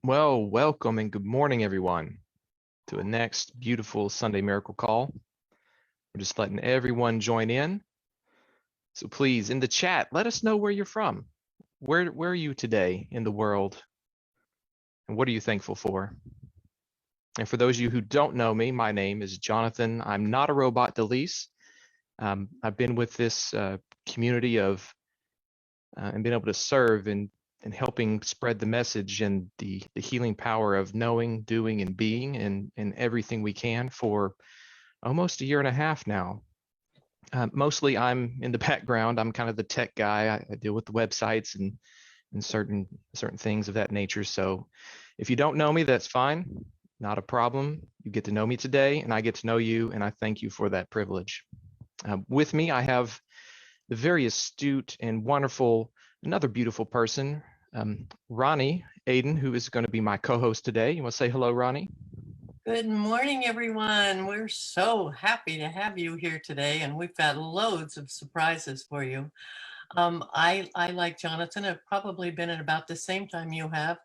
Well, welcome and good morning, everyone, to the next beautiful Sunday Miracle Call. We're just letting everyone join in. So please, in the chat, let us know where you're from. Where are you today in the world? And what are you thankful for? And for those of you who don't know me, my name is Jonathan. I'm not a robot, 𝗕liche. I've been with this community of and been able to serve and helping spread the message and the healing power of knowing, doing, and being and everything we can for almost a year and a half now. Mostly I'm in the background. I'm kind of the tech guy. I deal with the websites and certain things of that nature. So if you don't know me, that's fine. Not a problem. You get to know me today and I get to know you, and I thank you for that privilege. With me, I have the very astute and wonderful, another beautiful person, 𝗍 Aiden, who is going to be my co-host today. You want to say hello, 𝗍? Good morning, everyone. We're so happy to have you here today, and we've got loads of surprises for you. I, like Jonathan, have probably been at about the same time you have.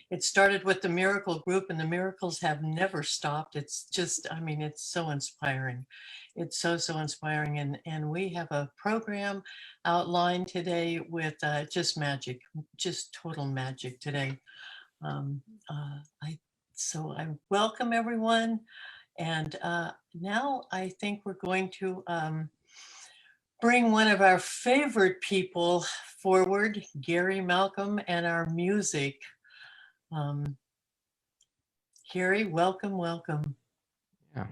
It started with the Miracle Group, and the miracles have never stopped. It's just, I mean, it's so inspiring. It's so inspiring. And we have a program outlined today with just magic, just total magic today. So I welcome everyone. And now I think we're going to bring one of our favorite people forward, Gary Malcolm, and our music. Gary, welcome. Yeah.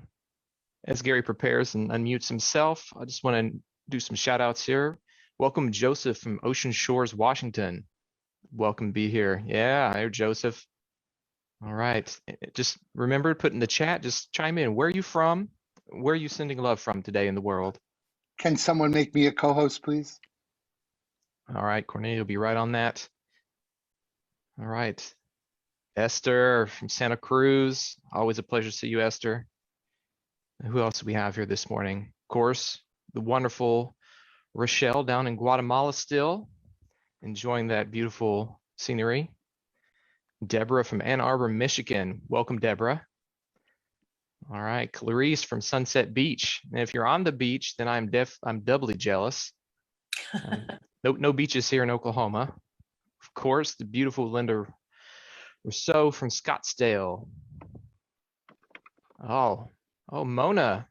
As Gary prepares and unmutes himself, I just want to do some shout outs here. Welcome Joseph from Ocean Shores, Washington. Welcome to be here. Yeah, hi Joseph. All right. Just remember to put in the chat, just chime in. Where are you from? Where are you sending love from today in the world? Can someone make me a co-host, please? All right, Cornelia will be right on that. All right. Esther from Santa Cruz. Always a pleasure to see you, Esther. And who else do we have here this morning? Of course, the wonderful Rochelle down in Guatemala still, enjoying that beautiful scenery. Deborah from Ann Arbor, Michigan. Welcome, Deborah. All right, Clarice from Sunset Beach. And if you're on the beach, then I'm doubly jealous. No beaches here in Oklahoma. Of course, the beautiful Linda Rousseau from Scottsdale. Oh, Mona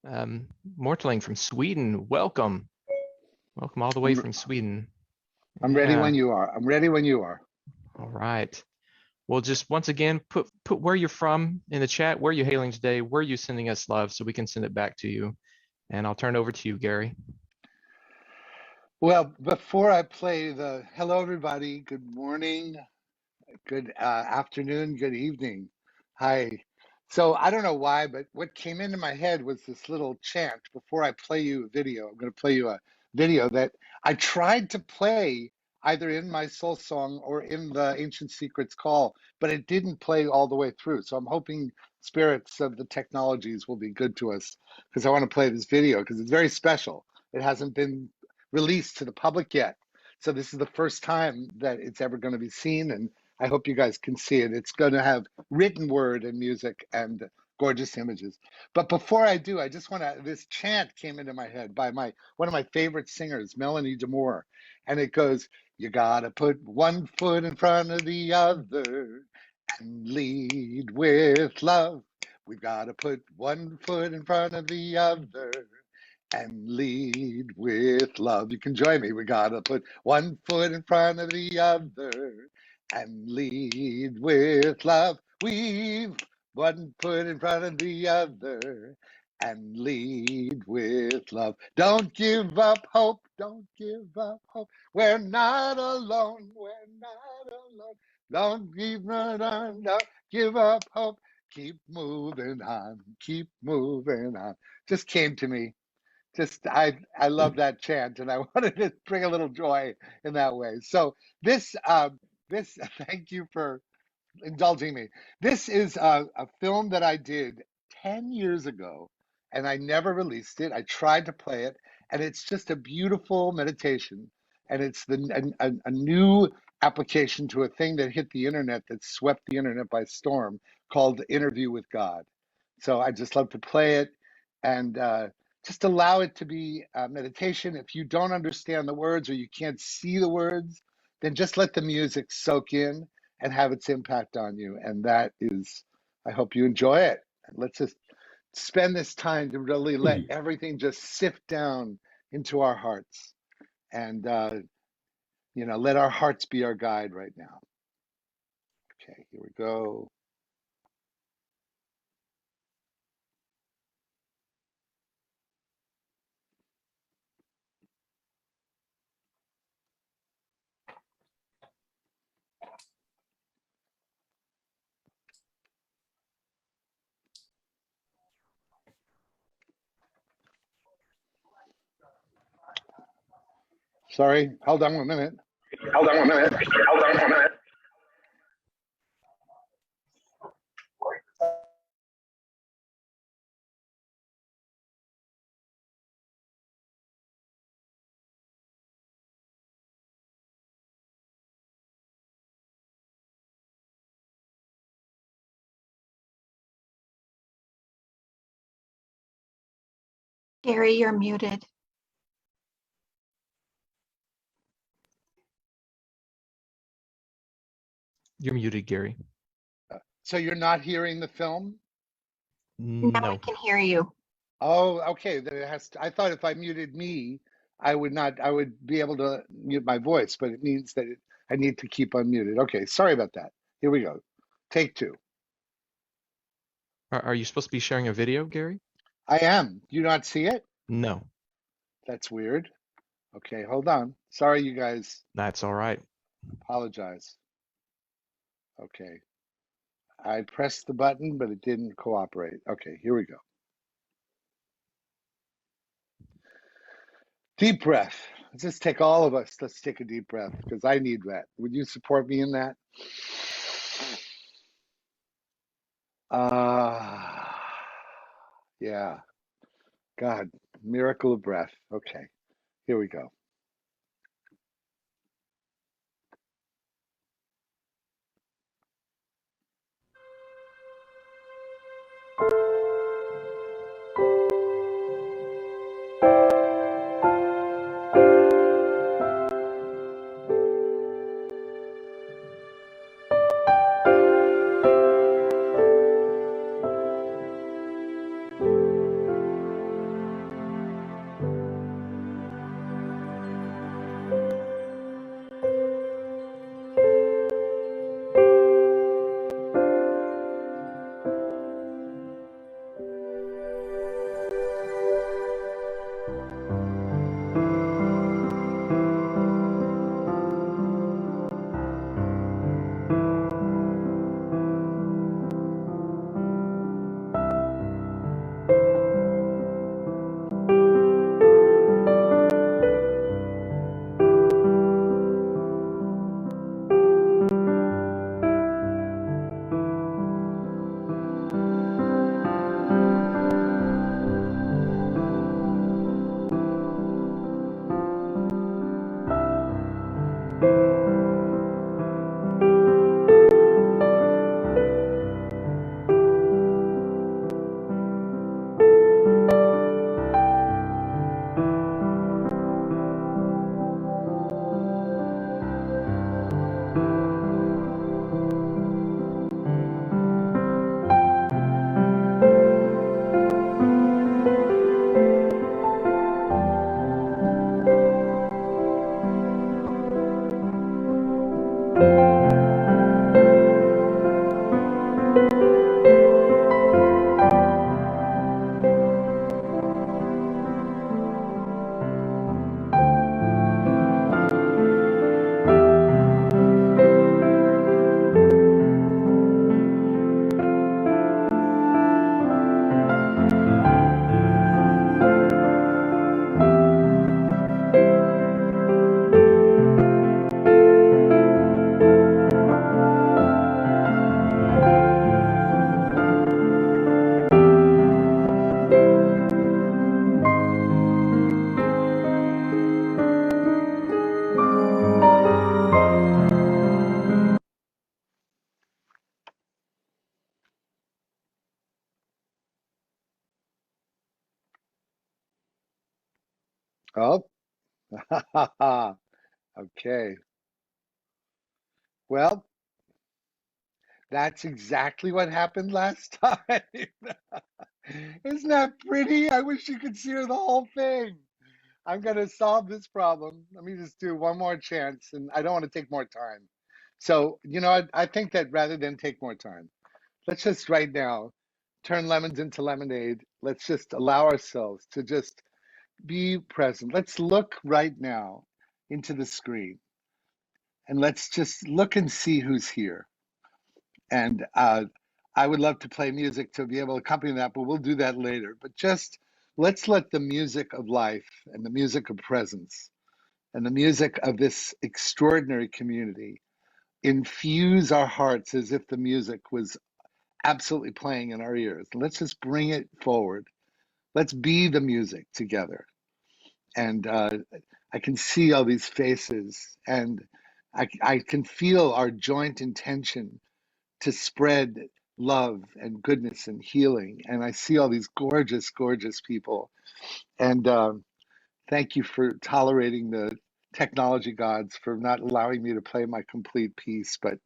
Mortling from Sweden. Welcome all the way from Sweden. I'm ready when you are. I'm ready when you are. All right. Well, just once again, put where you're from in the chat. Where are you hailing today? Where are you sending us love so we can send it back to you? And I'll turn it over to you, Gary. Well, before I play the hello, everybody. Good morning, good afternoon, good evening. Hi. So I don't know why, but what came into my head was this little chant before I play you a video. I'm going to play you a video that I tried to play either in my soul song or in the Ancient Secrets call, but it didn't play all the way through. So I'm hoping spirits of the technologies will be good to us, because I want to play this video because it's very special. It hasn't been released to the public yet. So this is the first time that it's ever going to be seen, and I hope you guys can see it. It's going to have written word and music and gorgeous images. But before I do, I just want to, this chant came into my head by one of my favorite singers, Melanie D'Amour, and it goes, you gotta put one foot in front of the other and lead with love. We've got to put one foot in front of the other and lead with love. You can join me. We got to put one foot in front of the other and lead with love. We've one foot in front of the other and lead with love. Don't give up hope. Don't give up hope. We're not alone. We're not alone. Don't give up hope. Keep moving on. Keep moving on. Just came to me. I love that chant, and I wanted to bring a little joy in that way. So this thank you for indulging me. This is a film that I did 10 years ago, and I never released it. I tried to play it, and it's just a beautiful meditation, and it's a new application to a thing that hit the internet, that swept the internet by storm, called Interview with God. So I just love to play it and just allow it to be a meditation. If you don't understand the words or you can't see the words, then just let the music soak in and have its impact on you. And that is, I hope you enjoy it. Let's just spend this time to really let everything just sift down into our hearts and, let our hearts be our guide right now. Okay, here we go. Sorry, hold on 1 minute. Hold on 1 minute. Hold on 1 minute. Gary, you're muted. You're muted, Gary. So you're not hearing the film? Now No. I can hear you. Oh, okay. Then it has to, I thought if I muted me, I would be able to mute my voice, but it means that I need to keep unmuted. Okay, sorry about that. Here we go. Take 2. Are you supposed to be sharing a video, Gary? I am. Do you not see it? No. That's weird. Okay, hold on. Sorry, you guys. That's all right. Apologize. Okay. I pressed the button, but it didn't cooperate. Okay, here we go. Deep breath. Let's just take all of us. Let's take a deep breath because I need that. Would you support me in that? Yeah. God, miracle of breath. Okay, here we go. Oh, okay. Well, that's exactly what happened last time. Isn't that pretty? I wish you could see the whole thing. I'm going to solve this problem. Let me just do one more chance, and I don't want to take more time. So, I think that rather than take more time, let's just right now turn lemons into lemonade. Let's just allow ourselves to just be present. Let's look right now into the screen, and let's just look and see who's here. And I would love to play music to be able to accompany that, but we'll do that later. But just let's let the music of life and the music of presence and the music of this extraordinary community infuse our hearts as if the music was absolutely playing in our ears. Let's just bring it forward. Let's be the music together. And I can see all these faces, and I can feel our joint intention to spread love and goodness and healing. And I see all these gorgeous, gorgeous people. And thank you for tolerating the technology gods for not allowing me to play my complete piece. But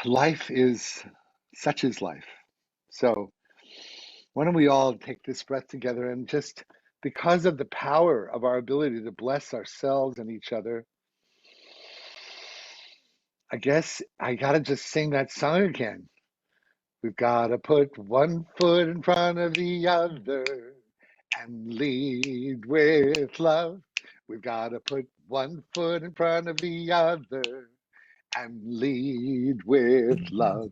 life is, such is life. So why don't we all take this breath together, and just because of the power of our ability to bless ourselves and each other, I guess I gotta just sing that song again. We've gotta put one foot in front of the other and lead with love. We've gotta put one foot in front of the other and lead with love.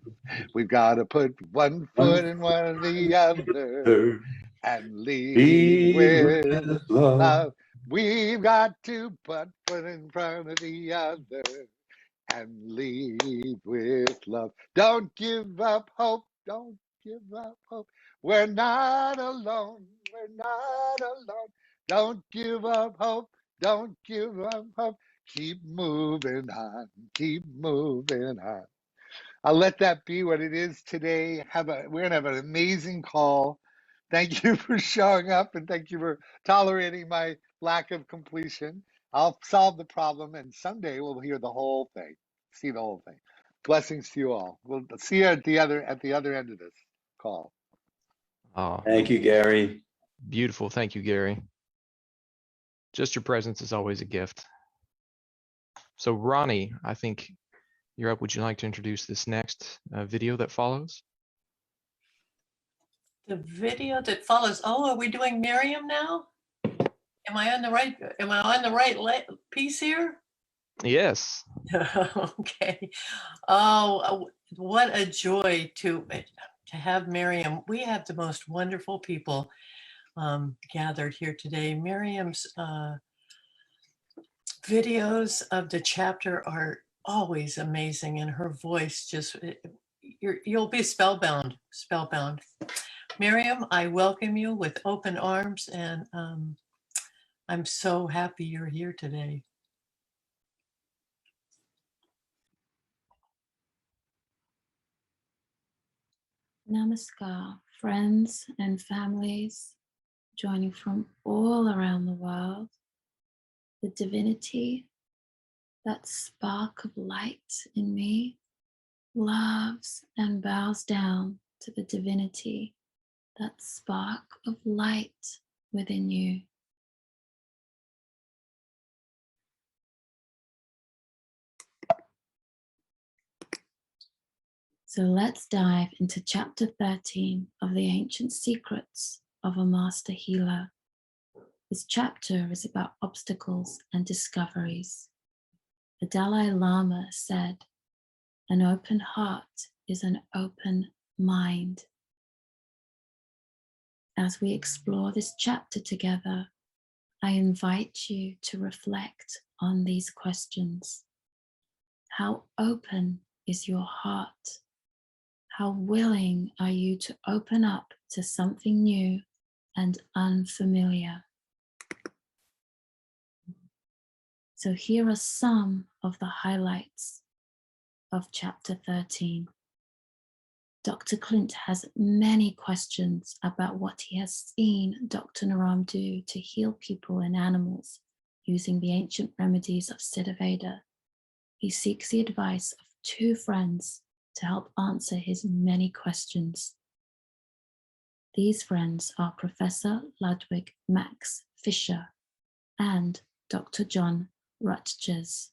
We've got to put one foot in one of the other and lead with love. We've got to put foot in front of the other and lead with love. Don't give up hope. Don't give up hope. We're not alone. We're not alone. Don't give up hope. Don't give up hope. Keep moving on. Keep moving on. I'll let that be what it is today. We're gonna have an amazing call. Thank you for showing up, and thank you for tolerating my lack of completion. I'll solve the problem, and someday we'll hear the whole thing, see the whole thing. Blessings to you all. We'll see you at the other end of this call. Oh, Thank you, Gary. beautiful. Thank you, Gary. Just your presence is always a gift. So Ronnie, I think you're up. Would you like to introduce this next video that follows? The video that follows. Oh, are we doing Maryam now? Am I on the right piece here? Yes. Okay. Oh, what a joy to have Maryam. We have the most wonderful people gathered here today. Maryam's videos of the chapter are always amazing, and her voice just, you'll be spellbound. Maryam, I welcome you with open arms, and I'm so happy you're here today. Namaskar, friends and families joining from all around the world. The divinity, that spark of light in me, loves and bows down to the divinity, that spark of light within you. So let's dive into chapter 13 of the Ancient Secrets of a Master Healer. This chapter is about obstacles and discoveries. The Dalai Lama said, "An open heart is an open mind." As we explore this chapter together, I invite you to reflect on these questions. How open is your heart? How willing are you to open up to something new and unfamiliar? So here are some of the highlights of chapter 13. Dr. Clint has many questions about what he has seen Dr. Naram do to heal people and animals using the ancient remedies of 𝗬𝗏𝗍. He seeks the advice of 2 friends to help answer his many questions. These friends are Professor Ludwig Max Fischer and Dr. John Rutgers.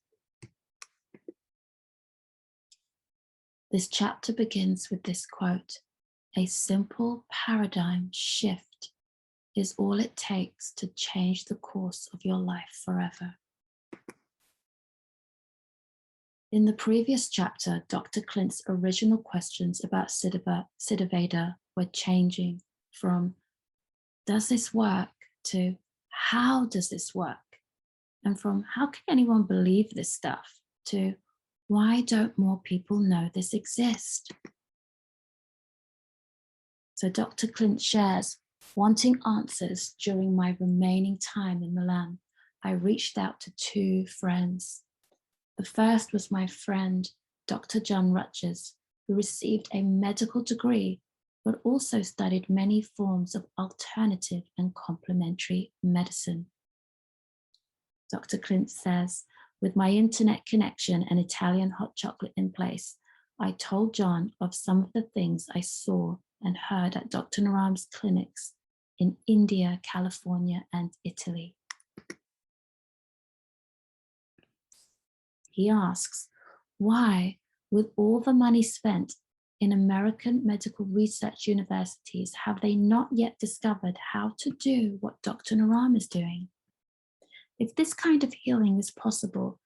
This chapter begins with this quote: "A simple paradigm shift is all it takes to change the course of your life forever." In the previous chapter, Dr. Clint's original questions about 𝗬𝗏𝗍𝗶 were changing from "does this work?" to "how does this work?" and from "how can anyone believe this stuff?" to "why don't more people know this exists?" So Dr. Clint shares, wanting answers during my remaining time in Milan, I reached out to 2 friends. The first was my friend, Dr. John Rutgers, who received a medical degree, but also studied many forms of alternative and complementary medicine. Dr. Clint says, "With my internet connection and Italian hot chocolate in place, I told John of some of the things I saw and heard at Dr. Naram's clinics in India, California, and Italy." He asks, why, with all the money spent in American medical research universities, have they not yet discovered how to do what Dr. Naram is doing? If this kind of healing is possible,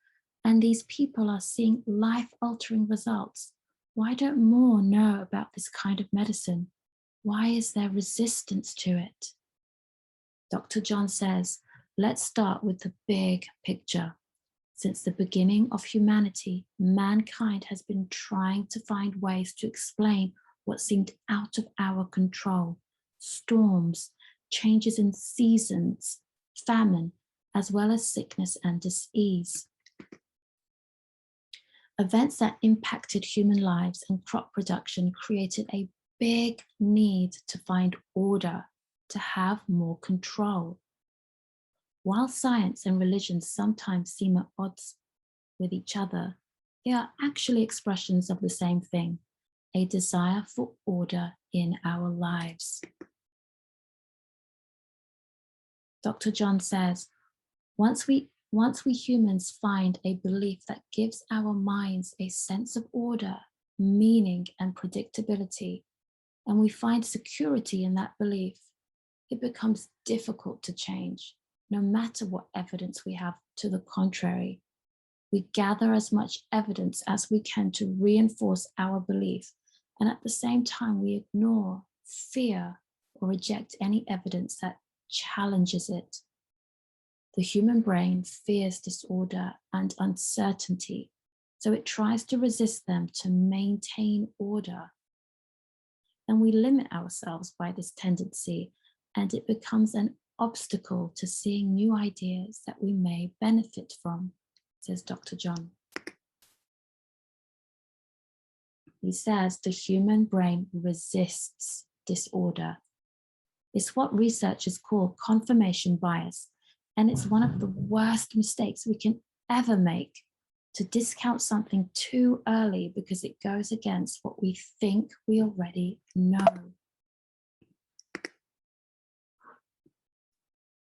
and these people are seeing life-altering results, why don't more know about this kind of medicine? Why is there resistance to it? Dr. John says, let's start with the big picture. Since the beginning of humanity, mankind has been trying to find ways to explain what seemed out of our control: storms, changes in seasons, famine, as well as sickness and disease. Events that impacted human lives and crop production created a big need to find order, to have more control. While science and religion sometimes seem at odds with each other, they are actually expressions of the same thing: a desire for order in our lives. Dr. John says, once we humans find a belief that gives our minds a sense of order, meaning, and predictability, and we find security in that belief, it becomes difficult to change, no matter what evidence we have to the contrary. We gather as much evidence as we can to reinforce our belief, and at the same time we ignore, fear, or reject any evidence that challenges it. The human brain fears disorder and uncertainty, so it tries to resist them to maintain order. And we limit ourselves by this tendency, and it becomes an obstacle to seeing new ideas that we may benefit from, says Dr. John. He says the human brain resists disorder. It's what researchers call confirmation bias, and it's one of the worst mistakes we can ever make, to discount something too early because it goes against what we think we already know.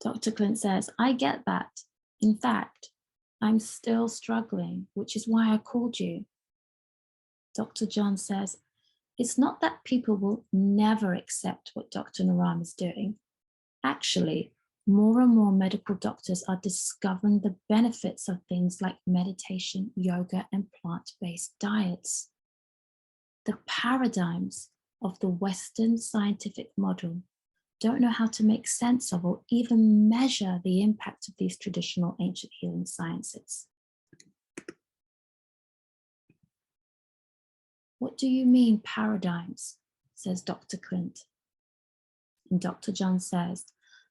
Dr. Clint says, I get that. In fact, I'm still struggling, which is why I called you. Dr. John says, it's not that people will never accept what Dr. Naram is doing. Actually, more and more medical doctors are discovering the benefits of things like meditation, yoga, and plant-based diets. The paradigms of the Western scientific model don't know how to make sense of or even measure the impact of these traditional ancient healing sciences. What do you mean paradigms? Says Dr. Clint. And Dr. John says,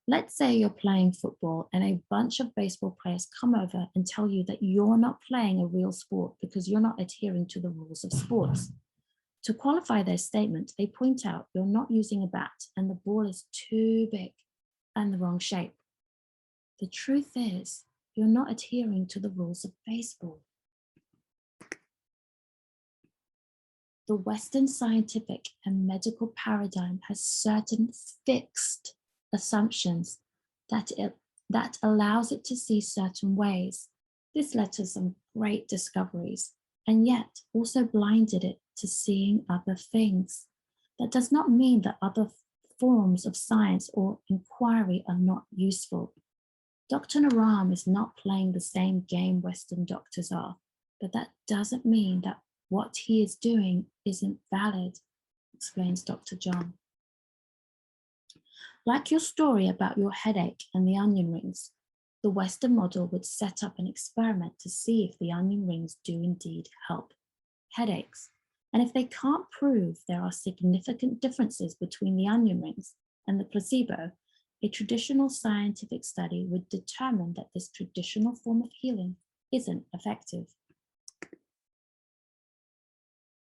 let's say you're playing football and a bunch of baseball players come over and tell you that you're not playing a real sport because you're not adhering to the rules of sports. To qualify their statement, they point out you're not using a bat and the ball is too big and the wrong shape. The truth is, you're not adhering to the rules of baseball. The Western scientific and medical paradigm has certain fixed assumptions that allows it to see certain ways. This led to some great discoveries, and yet also blinded it to seeing other things. That does not mean that other forms of science or inquiry are not useful. Dr. Maryam is not playing the same game Western doctors are, but that doesn't mean that what he is doing isn't valid, explains Dr. John. Like your story about your headache and the onion rings, the Western model would set up an experiment to see if the onion rings do indeed help headaches. And if they can't prove there are significant differences between the onion rings and the placebo, a traditional scientific study would determine that this traditional form of healing isn't effective.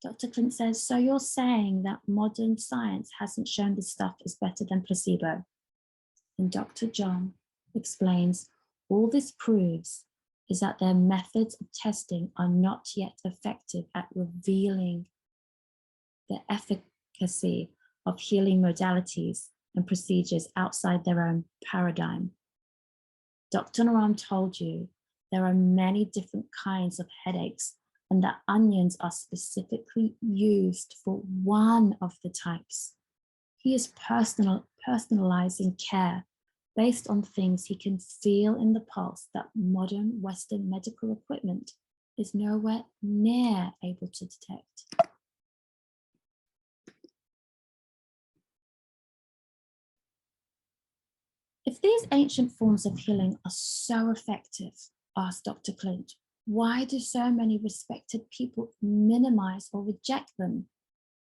Dr. Clint says, so you're saying that modern science hasn't shown this stuff is better than placebo? And Dr. John explains, all this proves is that their methods of testing are not yet effective at revealing the efficacy of healing modalities and procedures outside their own paradigm. Dr. Maryam told you there are many different kinds of headaches and that onions are specifically used for one of the types. He is personalizing care based on things he can feel in the pulse that modern Western medical equipment is nowhere near able to detect. If these ancient forms of healing are so effective, asked Dr. Clint, why do so many respected people minimize or reject them?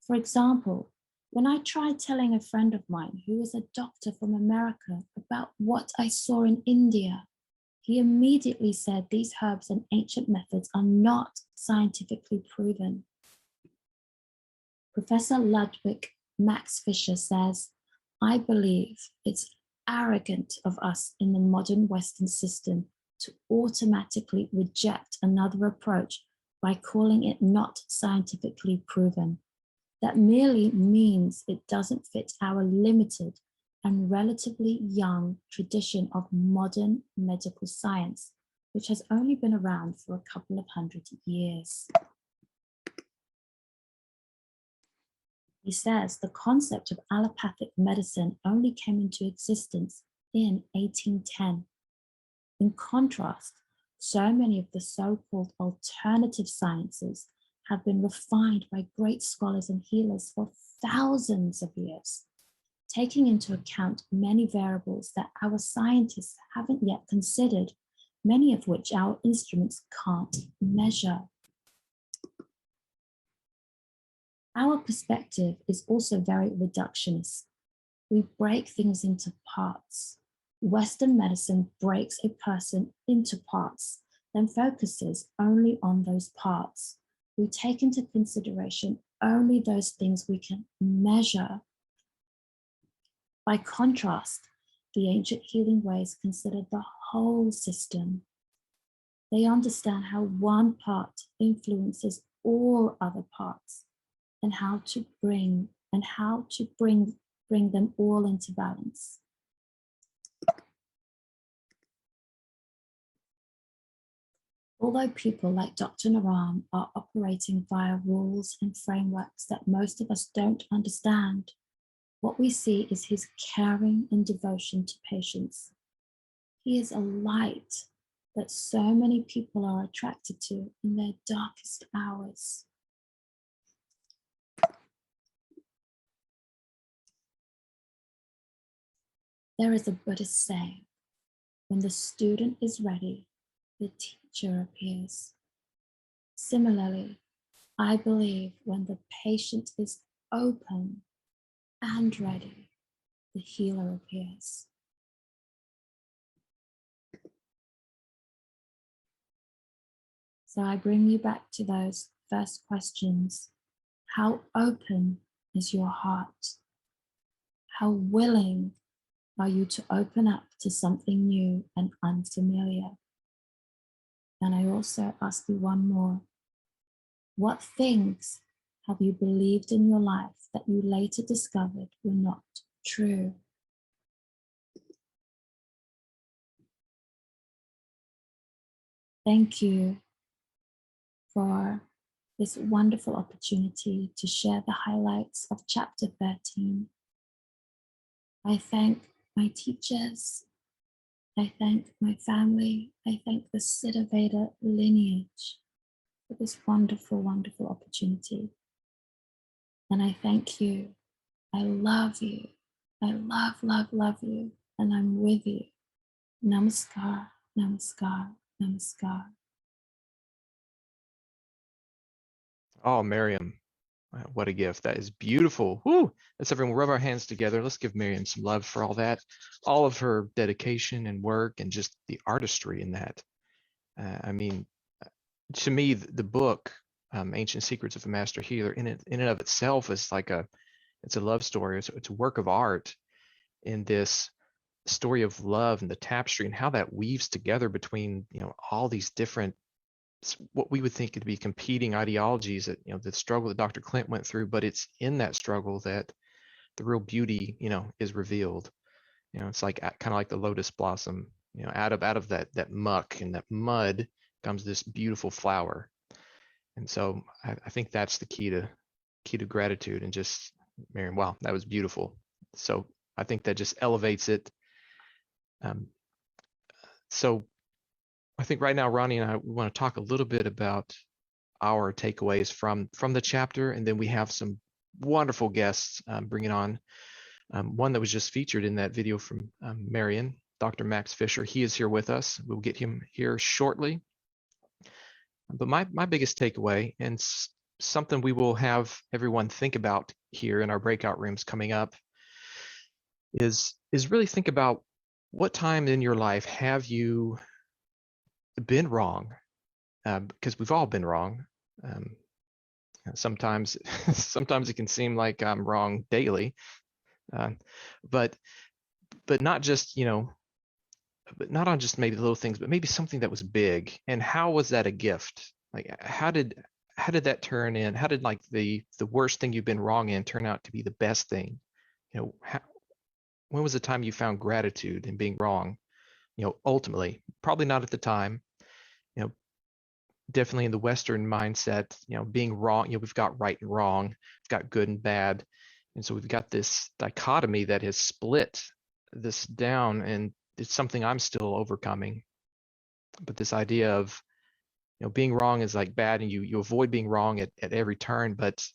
For example, when I tried telling a friend of mine who is a doctor from America about what I saw in India, he immediately said these herbs and ancient methods are not scientifically proven. Professor Ludwig Max Fischer says, I believe it's arrogant of us in the modern Western system to automatically reject another approach by calling it not scientifically proven. That merely means it doesn't fit our limited and relatively young tradition of modern medical science, which has only been around for a couple of 100 years. He says the concept of allopathic medicine only came into existence in 1810. In contrast, so many of the so-called alternative sciences have been refined by great scholars and healers for thousands of years, taking into account many variables that our scientists haven't yet considered, many of which our instruments can't measure. Our perspective is also very reductionist. We break things into parts. Western medicine breaks a person into parts, then focuses only on those parts. We take into consideration only those things we can measure. By contrast, the ancient healing ways consider the whole system. They understand how one part influences all other parts and how to bring them all into balance. Although people like Dr. Maryam are operating via rules and frameworks that most of us don't understand, what we see is his caring and devotion to patients. He is a light that so many people are attracted to in their darkest hours. There is a Buddhist saying, when the student is ready, the teacher appears. Similarly, I believe when the patient is open and ready, the healer appears. So I bring you back to those first questions. How open is your heart? How willing are you to open up to something new and unfamiliar? And I also ask you one more. What things have you believed in your life that you later discovered were not true? Thank you for this wonderful opportunity to share the highlights of chapter 13. I thank my teachers. I thank my family. I thank the 𝗬𝗍𝗴 lineage for this wonderful, wonderful opportunity. And I thank you. I love you. I love, love, love you. And I'm with you. Namaskar, namaskar, namaskar. Oh, Maryam, what a gift. That is beautiful. Woo! Let's everyone rub our hands together. Let's give Maryam some love for all that, all of her dedication and work and just the artistry in that. I mean, to me, the book, Ancient Secrets of a Master Healer, in and of itself is like it's a love story. It's a work of art in this story of love and the tapestry and how that weaves together between, all these different, what we would think could be competing ideologies that, the struggle that Dr. Clint went through, but it's in that struggle that the real beauty, is revealed. It's like kind of like the lotus blossom, out of that muck and that mud comes this beautiful flower. And so I think that's the key to gratitude. And just, Maryam, wow, that was beautiful. So I think that just elevates it. So I think right now, Ronnie and I, we want to talk a little bit about our takeaways from the chapter, and then we have some wonderful guests bringing on. One that was just featured in that video from Maryam, Dr. Max Fischer. He is here with us. We'll get him here shortly. But my biggest takeaway, and something we will have everyone think about here in our breakout rooms coming up, is really think about what time in your life have you been wrong, because we've all been wrong. Sometimes it can seem like I'm wrong daily, but not just, but not on just maybe little things, but maybe something that was big. And how was that a gift? Like, how did that turn in? How did like the worst thing you've been wrong in turn out to be the best thing? When was the time you found gratitude in being wrong? Ultimately, probably not at the time. Definitely in the Western mindset, being wrong, we've got right and wrong, we've got good and bad. And so we've got this dichotomy that has split this down, and it's something I'm still overcoming. But this idea of, being wrong is like bad, and you avoid being wrong at every turn. But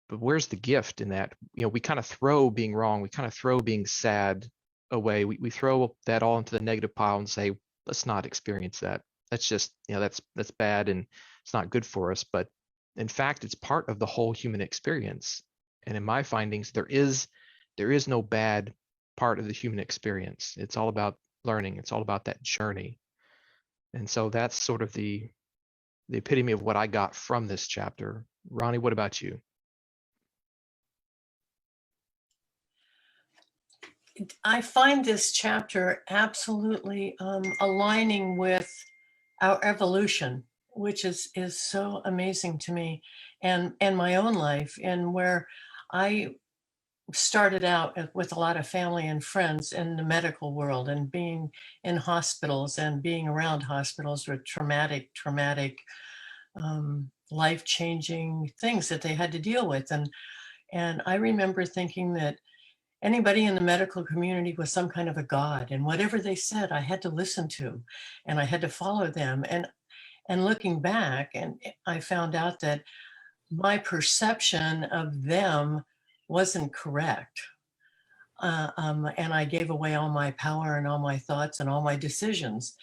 where's the gift in that? We kind of throw being wrong, we kind of throw being sad away. We throw that all into the negative pile and say, let's not experience that. That's just, that's bad and it's not good for us. But in fact, it's part of the whole human experience. And in my findings, there is no bad part of the human experience. It's all about learning. It's all about that journey. And so that's sort of the epitome of what I got from this chapter. Ronnie, what about you? I find this chapter absolutely aligning with our evolution, which is so amazing to me, and my own life, and where I started out with a lot of family and friends in the medical world, and being in hospitals and being around hospitals with traumatic, life-changing things that they had to deal with. And I remember thinking that anybody in the medical community was some kind of a god, and whatever they said, I had to listen to, and I had to follow them. And looking back, and I found out that my perception of them wasn't correct. And I gave away all my power and all my thoughts and all my decisions.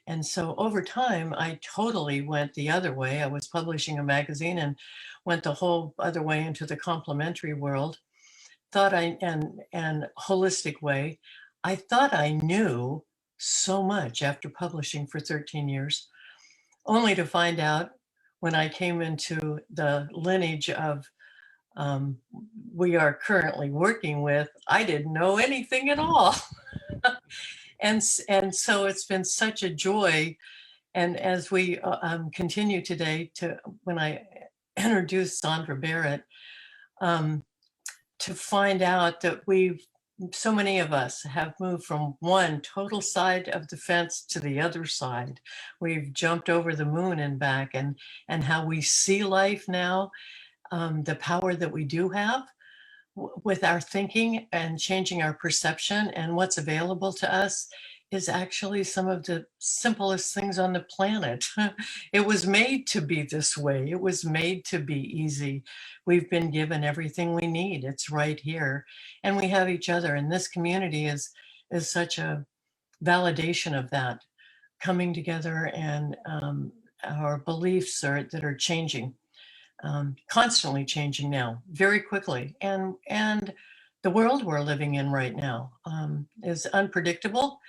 And so over time, I totally went the other way. I was publishing a magazine and went the whole other way into the complementary world. And holistic way. I thought I knew so much after publishing for 13 years, only to find out when I came into the lineage of we are currently working with, I didn't know anything at all. and so it's been such a joy. And as we continue today to, when I introduced Sondra Barrett, to find out that so many of us have moved from one total side of the fence to the other side. We've jumped over the moon and back, and how we see life now, the power that we do have with our thinking and changing our perception, and what's available to us is actually some of the simplest things on the planet. It was made to be this way. It was made to be easy. We've been given everything we need. It's right here. And we have each other. And this community is such a validation of that, coming together, and our beliefs that are changing, constantly changing now, very quickly. And the world we're living in right now is unpredictable.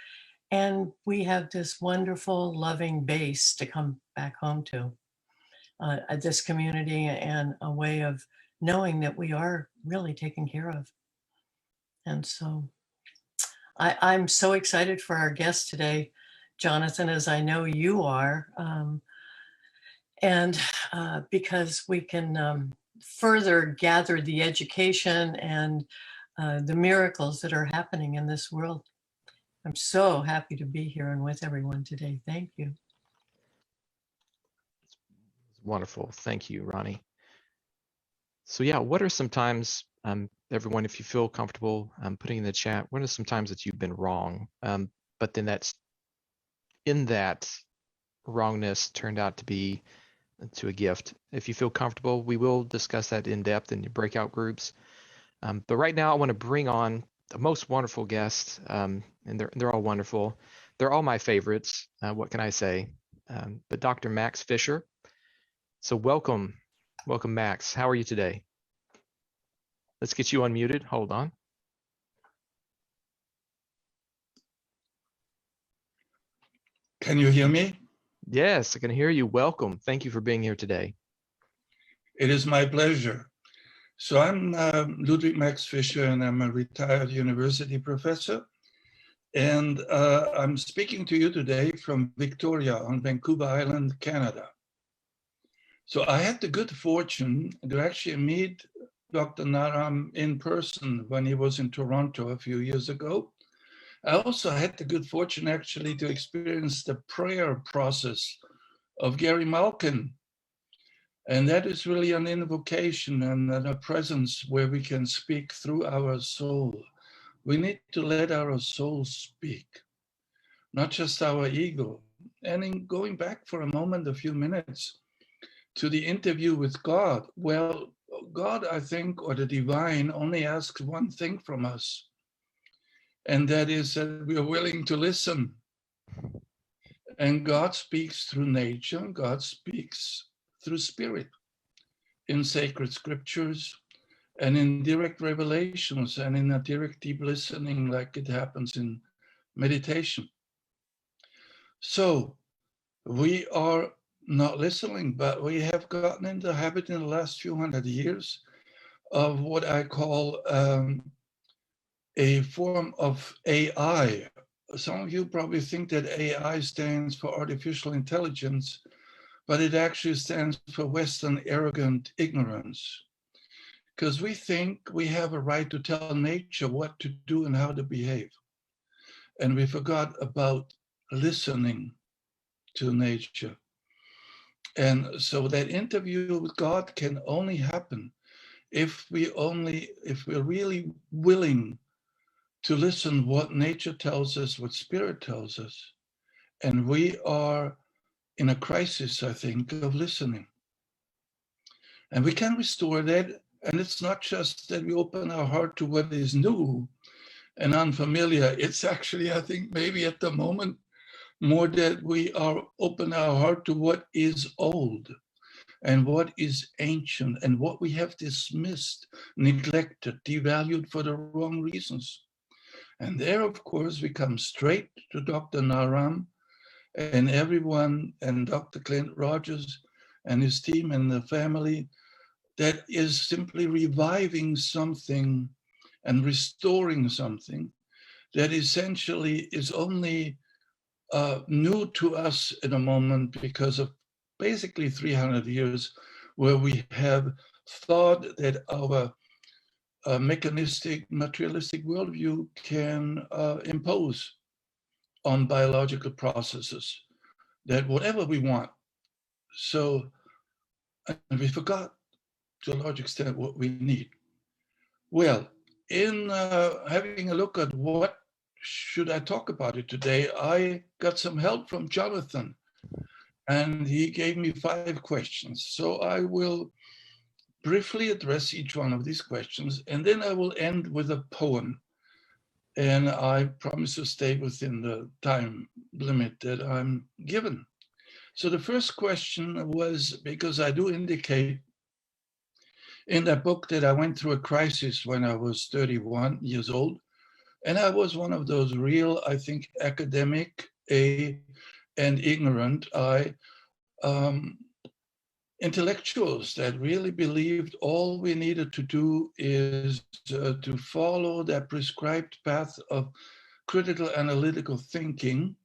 And we have this wonderful, loving base to come back home to, this community, and a way of knowing that we are really taken care of. And so I'm so excited for our guest today, Jonathan, as I know you are, and because we can further gather the education and the miracles that are happening in this world. I'm so happy to be here and with everyone today. Thank you. Wonderful. Thank you, Ronnie. So yeah, what are some times, everyone, if you feel comfortable putting in the chat, what are some times that you've been wrong, but then that wrongness turned out to be a gift? If you feel comfortable, we will discuss that in depth in your breakout groups. But right now I want to bring on the most wonderful guests, and they're all wonderful. They're all my favorites. What can I say? But Dr. Max Fischer. So welcome, Max. How are you today? Let's get you unmuted. Hold on. Can you hear me? Yes, I can hear you. Welcome. Thank you for being here today. It is my pleasure. So I'm Ludwig Max Fischer, and I'm a retired university professor. And I'm speaking to you today from Victoria on Vancouver Island, Canada. So I had the good fortune to actually meet Dr. Maryam in person when he was in Toronto a few years ago. I also had the good fortune actually to experience the prayer process of 𝗕𝗓𝗓𝗄𝗏. And that is really an invocation and a presence where we can speak through our soul. We need to let our soul speak, not just our ego. And in going back for a moment, a few minutes, to the interview with God, well, God, I think, or the divine, only asks one thing from us. And that is that we are willing to listen. And God speaks through nature, God speaks through spirit, in sacred scriptures, and in direct revelations, and in a direct deep listening like it happens in meditation. So we are not listening, but we have gotten into the habit in the last few hundred years of what I call a form of AI. Some of you probably think that AI stands for artificial intelligence, but it actually stands for Western arrogant ignorance. Because we think we have a right to tell nature what to do and how to behave. And we forgot about listening to nature. And so that interview with God can only happen if we're really willing to listen what nature tells us, what spirit tells us. And we are in a crisis, I think, of listening. And we can restore that. And it's not just that we open our heart to what is new and unfamiliar. It's actually, I think, maybe at the moment, more that we are open our heart to what is old and what is ancient and what we have dismissed, neglected, devalued for the wrong reasons. And there, of course, we come straight to Dr. Maryam and everyone, and Dr. Clint Rogers, and his team and the family, that is simply reviving something and restoring something that essentially is only new to us in a moment because of basically 300 years where we have thought that our mechanistic, materialistic worldview can impose on biological processes, that whatever we want. So, and we forgot to a large extent what we need. Well, in having a look at what should I talk about it today, I got some help from Jonathan, and he gave me 5 questions. So I will briefly address each one of these questions, and then I will end with a poem. And I promise to stay within the time limit that I'm given. So the first question was, because I do indicate in that book that I went through a crisis when I was 31 years old. And I was one of those real, I think, academic, and ignorant, intellectuals that really believed all we needed to do is to follow that prescribed path of critical analytical thinking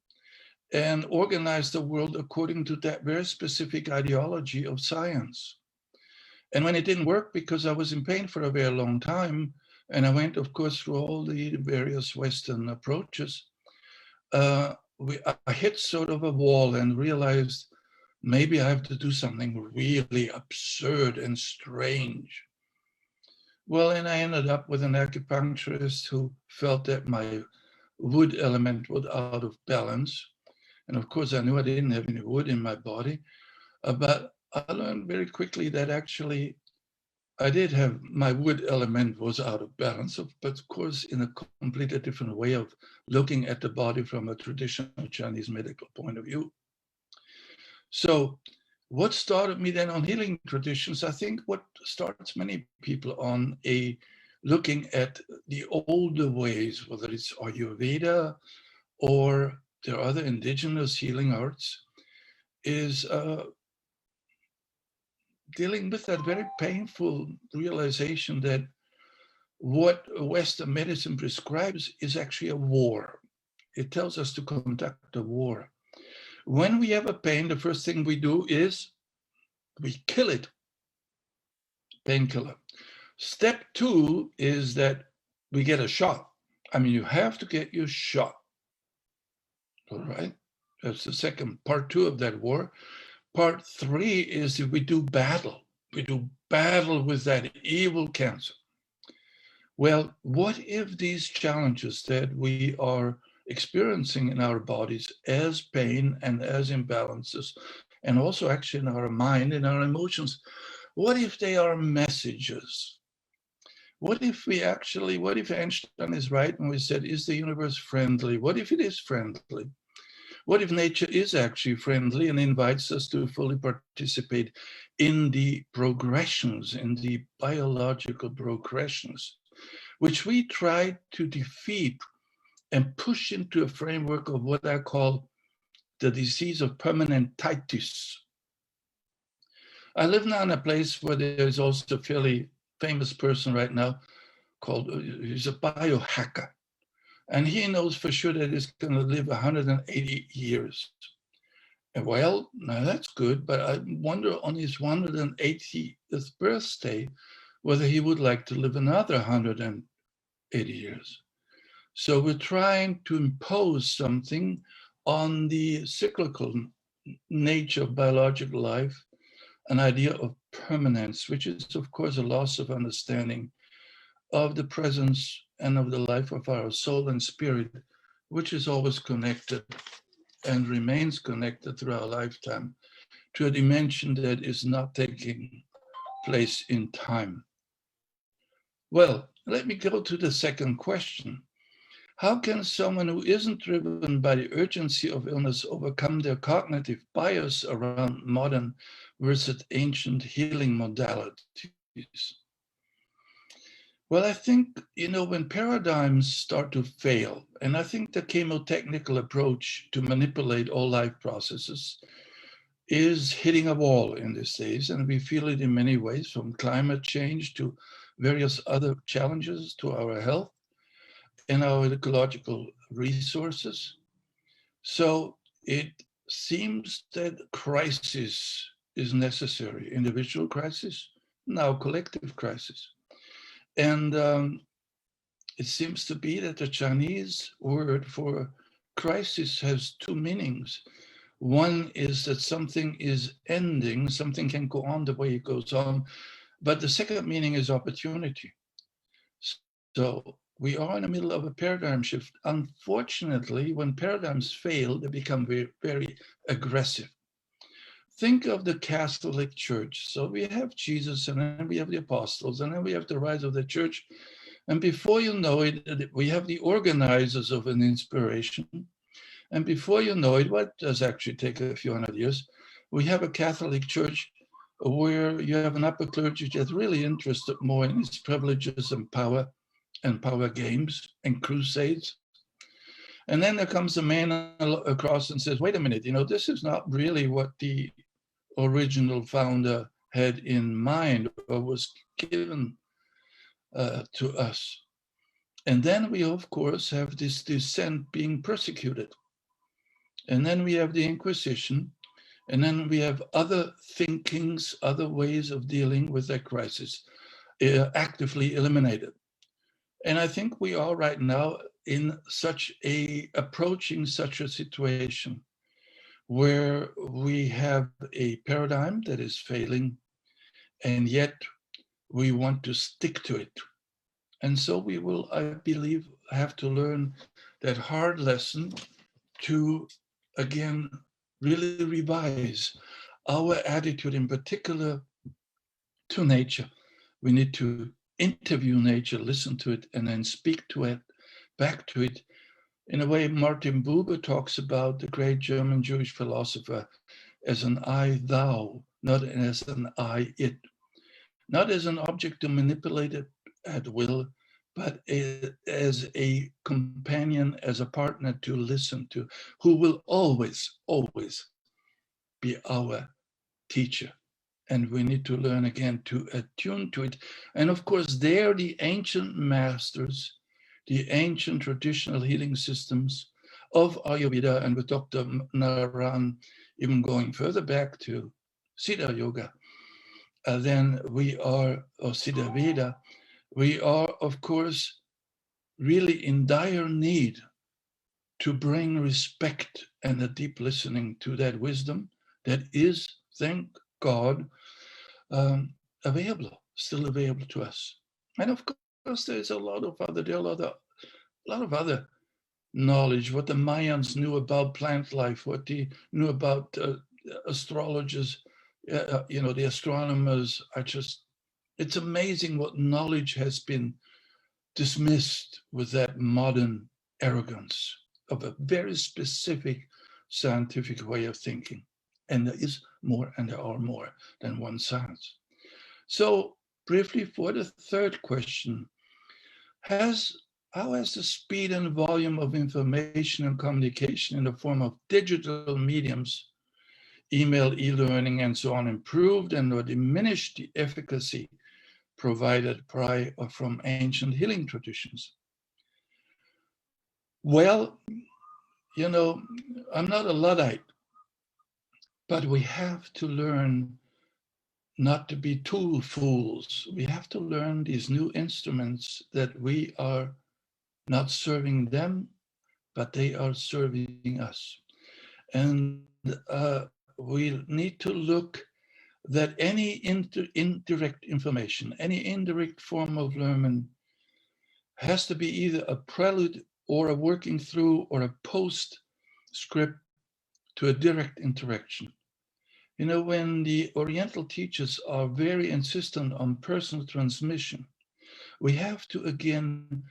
and organize the world according to that very specific ideology of science. And when it didn't work, because I was in pain for a very long time, and I went, of course, through all the various Western approaches, I hit sort of a wall and realized maybe I have to do something really absurd and strange. Well, and I ended up with an acupuncturist who felt that my wood element was out of balance. And of course, I knew I didn't have any wood in my body, but I learned very quickly that actually I did have, my wood element was out of balance, but of course in a completely different way of looking at the body from a traditional Chinese medical point of view. So what started me then on healing traditions, I think what starts many people on looking at the older ways, whether it's Ayurveda or there are other indigenous healing arts, is dealing with that very painful realization that what Western medicine prescribes is actually a war. It tells us to conduct a war. When we have a pain, the first thing we do is we kill it, painkiller. Step 2 is that we get a shot. I mean, you have to get your shot, all right? That's the second, part 2 of that war. Part 3 is that we do battle. We do battle with that evil cancer. Well, what if these challenges that we are experiencing in our bodies as pain and as imbalances, and also actually in our mind and our emotions, what if they are messages? What if Einstein is right when we said, is the universe friendly? What if it is friendly? What if nature is actually friendly and invites us to fully participate in the progressions, in the biological progressions, which we try to defeat and push into a framework of what I call the disease of permanentitis. I live now in a place where there's also a fairly famous person right now called, he's a biohacker. And he knows for sure that he's going to live 180 years. And well, now that's good, but I wonder on his 180th birthday, whether he would like to live another 180 years. So we're trying to impose something on the cyclical nature of biological life, an idea of permanence, which is of course a loss of understanding of the presence and of the life of our soul and spirit, which is always connected and remains connected through our lifetime to a dimension that is not taking place in time. Well, let me go to the second question. How can someone who isn't driven by the urgency of illness overcome their cognitive bias around modern versus ancient healing modalities? Well, I think, when paradigms start to fail, and I think the chemotechnical approach to manipulate all life processes is hitting a wall in these days, and we feel it in many ways, from climate change to various other challenges to our health and our ecological resources. So it seems that crisis is necessary, individual crisis, now collective crisis. And it seems to be that the Chinese word for crisis has two meanings. One is that something is ending, something can go on the way it goes on, but the second meaning is opportunity. So we are in the middle of a paradigm shift. Unfortunately, when paradigms fail, they become very, very aggressive. Think of the Catholic Church. So we have Jesus, and then we have the apostles, and then we have the rise of the church. And before you know it, we have the organizers of an inspiration. And before you know it, what does actually take a few hundred years, we have a Catholic Church where you have an upper clergy that's really interested more in its privileges and power games and crusades. And then there comes a man across and says, wait a minute, this is not really what the original founder had in mind or was given to us. And then we, of course, have this dissent being persecuted. And then we have the Inquisition. And then we have other thinkings, other ways of dealing with that crisis actively eliminated. And I think we are right now in approaching such a situation where we have a paradigm that is failing, and yet we want to stick to it. And so we will, I believe, have to learn that hard lesson to, again, really revise our attitude, in particular to nature. We need to interview nature, listen to it, and then speak to it, back to it. In a way, Martin Buber talks about, the great German Jewish philosopher, as an I, thou, not as an I, it. Not as an object to manipulate it at will, but as a companion, as a partner to listen to, who will always, always be our teacher. And we need to learn again to attune to it. And of course, there the ancient masters, the ancient traditional healing systems of Ayurveda, and with Dr. Naran even going further back to Siddha Yoga, then we are, or Siddha Veda, we are, of course, really in dire need to bring respect and a deep listening to that wisdom that is, thank God, still available to us. And of course, there's a lot of other knowledge, what the Mayans knew about plant life, what they knew about astrologers, the astronomers are just, it's amazing what knowledge has been dismissed with that modern arrogance of a very specific scientific way of thinking. And there is more, and there are more than one science. So briefly, for the third question, how has the speed and volume of information and communication in the form of digital mediums, email, e-learning, and so on, improved and or diminished the efficacy provided by or from ancient healing traditions? Well, I'm not a Luddite, but we have to learn not to be tool fools. We have to learn these new instruments that we are not serving them, but they are serving us. And we need to look that any indirect information, any indirect form of learning has to be either a prelude or a working through or a postscript to a direct interaction. When the Oriental teachers are very insistent on personal transmission, we have to again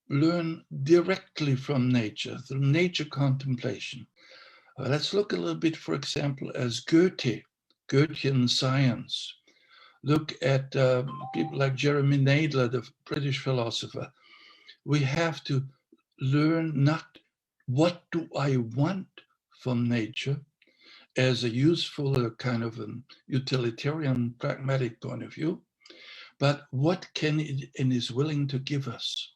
learn directly from nature, through nature contemplation. Let's look a little bit, for example, as Goethean science. Look at people like Jeremy Nadler, the British philosopher. We have to learn not what do I want from nature, as a useful kind of an utilitarian, pragmatic point of view, but what can it and is willing to give us?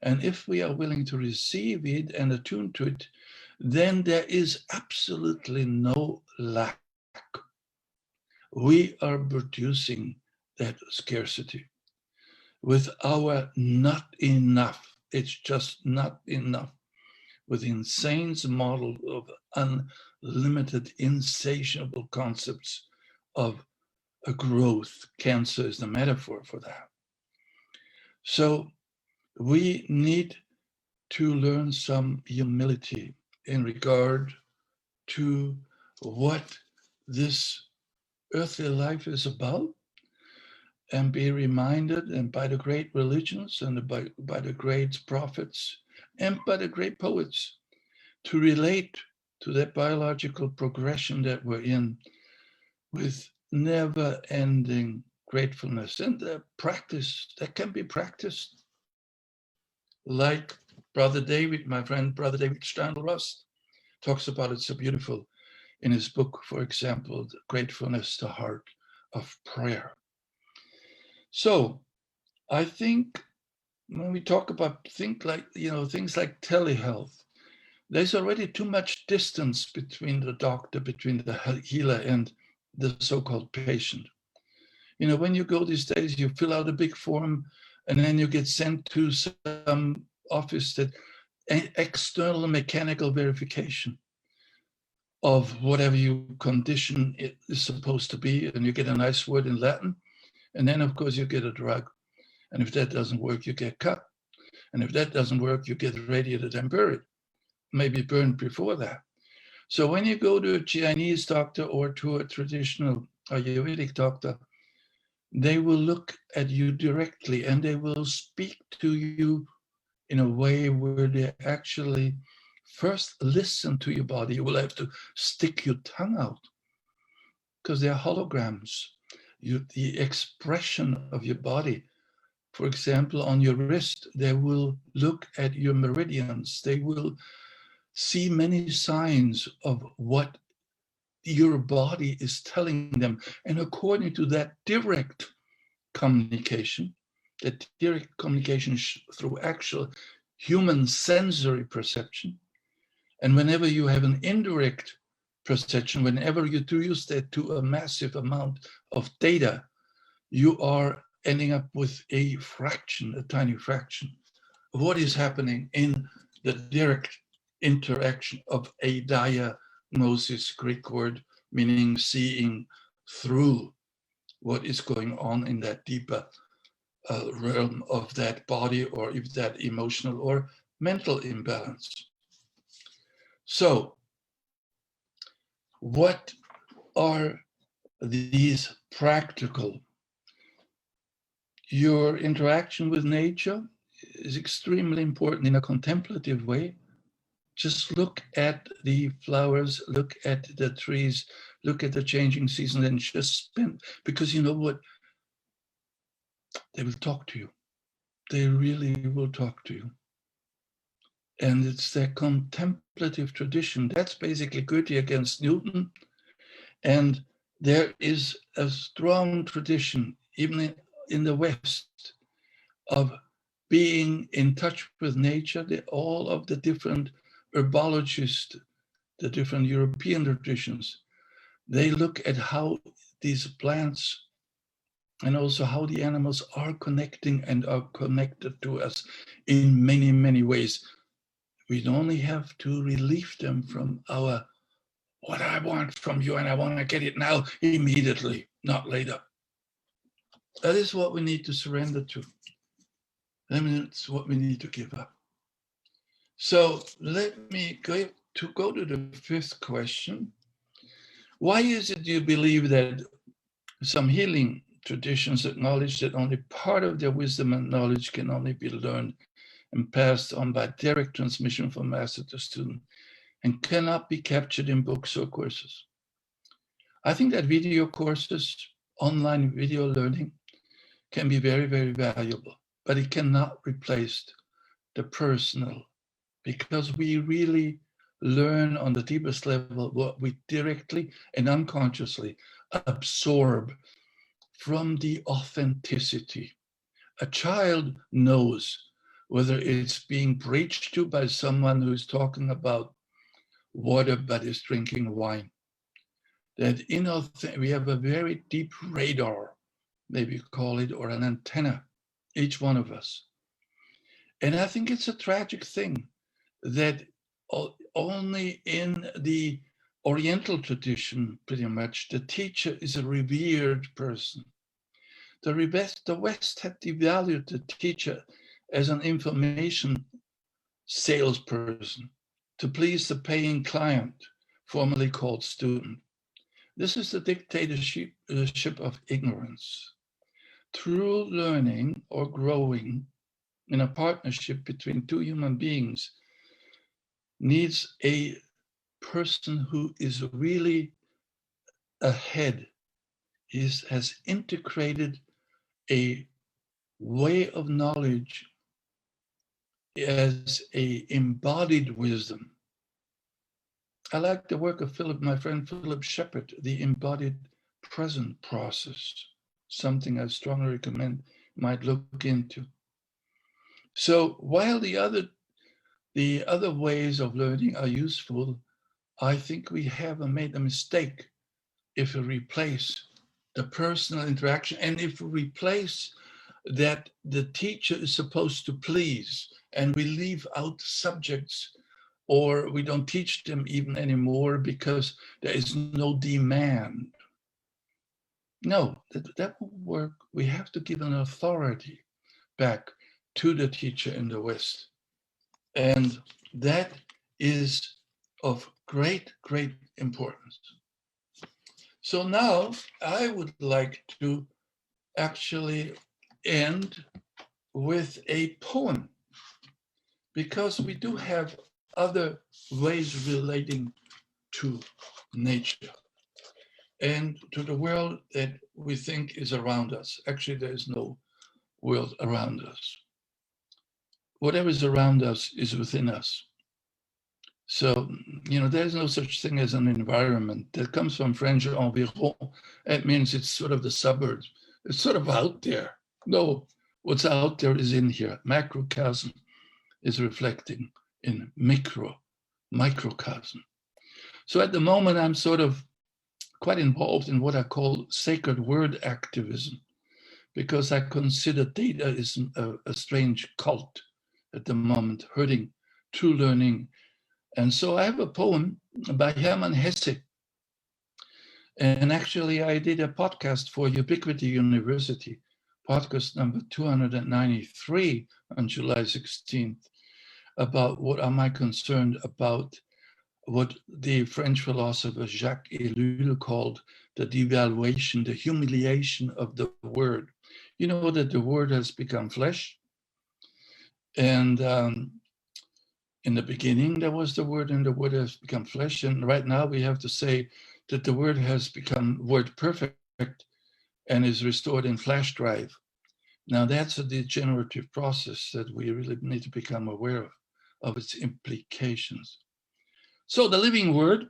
And if we are willing to receive it and attune to it, then there is absolutely no lack. We are producing that scarcity with our not enough. It's just not enough. With insane model of unlimited, insatiable concepts of a growth. Cancer is the metaphor for that. So we need to learn some humility in regard to what this earthly life is about, and be reminded, and by the great religions and by the great prophets and by the great poets, to relate to that biological progression that we're in with never-ending gratefulness, and the practice that can be practiced. Like Brother David, my friend, Brother David Steindl-Rast talks about it so beautiful in his book, for example, Gratefulness, the Heart of Prayer. So I think when we talk about things like telehealth, there's already too much distance between the doctor, between the healer and the so-called patient. You know, when you go these days, you fill out a big form and then you get sent to some office that external mechanical verification of whatever your condition is supposed to be, and you get a nice word in Latin, and then of course you get a drug. And if that doesn't work, you get cut. And if that doesn't work, you get radiated and buried, maybe burned before that. So when you go to a Chinese doctor or to a traditional Ayurvedic doctor, they will look at you directly and they will speak to you in a way where they actually first listen to your body. You will have to stick your tongue out because they're holograms. The expression of your body, for example, on your wrist, they will look at your meridians. They will see many signs of what your body is telling them. And according to that direct communication through actual human sensory perception, and whenever you have an indirect perception, whenever you use that to a massive amount of data, you are ending up with a fraction, a tiny fraction of what is happening in the direct interaction of a diagnosis, Greek word meaning seeing through what is going on in that deeper realm of that body, or if that emotional or mental imbalance. So what are these practical? Your interaction with nature is extremely important in a contemplative way. Just look at the flowers, look at the trees, look at the changing seasons, and just spend, because you know what? They will talk to you. They really will talk to you. And it's their contemplative tradition. That's basically Goethe against Newton. And there is a strong tradition, even in the West, of being in touch with nature. All of the different herbologists, the different European traditions, they look at how these plants and also how the animals are connecting and are connected to us in many, many ways. We only have to relieve them from our, what I want from you, and I want to get it now, immediately, not later. That is what we need to surrender to. I mean, it's what we need to give up. So let me go to the fifth question. Why is it you believe that some healing traditions acknowledge that only part of their wisdom and knowledge can only be learned and passed on by direct transmission from master to student and cannot be captured in books or courses? I think that video courses, online video learning, can be very, very valuable, but it cannot replace the personal, because we really learn on the deepest level what we directly and unconsciously absorb from the authenticity. A child knows whether it's being preached to by someone who's talking about water but is drinking wine. That we have a very deep radar, maybe call it, or an antenna, each one of us. And I think it's a tragic thing that only in the Oriental tradition, pretty much, the teacher is a revered person. The West had devalued the teacher as an information salesperson to please the paying client, formerly called student. This is the dictatorship of ignorance. True learning or growing in a partnership between two human beings needs a person who is really ahead, has integrated a way of knowledge as a embodied wisdom. I like the work of my friend Philip Shepherd, the embodied present process, something I strongly recommend might look into. So while the other ways of learning are useful, I think we have made a mistake if we replace the personal interaction and if we replace that the teacher is supposed to please and we leave out subjects or we don't teach them even anymore because there is no demand. No, that won't work. We have to give an authority back to the teacher in the West. And that is of great, great importance. So now I would like to actually end with a poem, because we do have other ways relating to nature and to the world that we think is around us. Actually, there is no world around us. Whatever is around us is within us. So, there's no such thing as an environment. That comes from French environ. It means it's sort of the suburbs. It's sort of out there. No, what's out there is in here. Macrocosm is reflecting in microcosm. So at the moment, I'm sort of quite involved in what I call sacred word activism, because I consider dataism a strange cult at the moment, hurting true learning. And so I have a poem by Hermann Hesse. And actually, I did a podcast for Ubiquity University, podcast number 293 on July 16th, about what am I concerned about what the French philosopher Jacques Ellul called the devaluation, the humiliation of the word. You know that the word has become flesh. And in the beginning, there was the word, and the word has become flesh. And right now we have to say that the word has become word perfect and is restored in flash drive. Now that's a degenerative process that we really need to become aware of its implications. So the living word,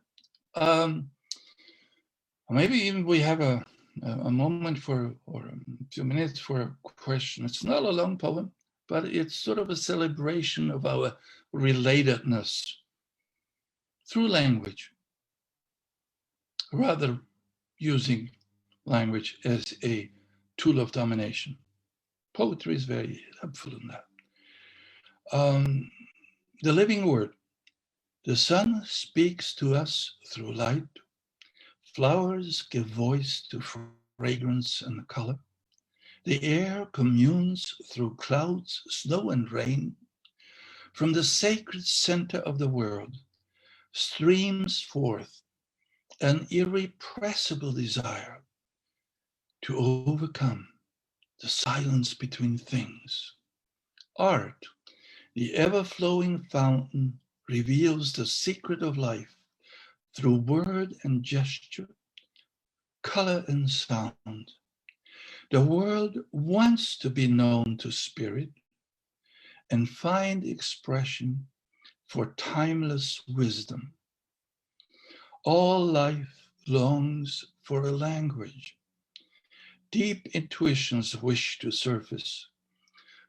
maybe even we have a moment or a few minutes for a question. It's not a long poem, but it's sort of a celebration of our relatedness through language, rather using language as a tool of domination. Poetry is very helpful in that. The living word. The sun speaks to us through light. Flowers give voice to fragrance and color. The air communes through clouds, snow, and rain. From the sacred center of the world streams forth an irrepressible desire to overcome the silence between things. Art, the ever-flowing fountain, reveals the secret of life through word and gesture, color and sound. The world wants to be known to spirit and find expression for timeless wisdom. All life longs for a language. Deep intuitions wish to surface,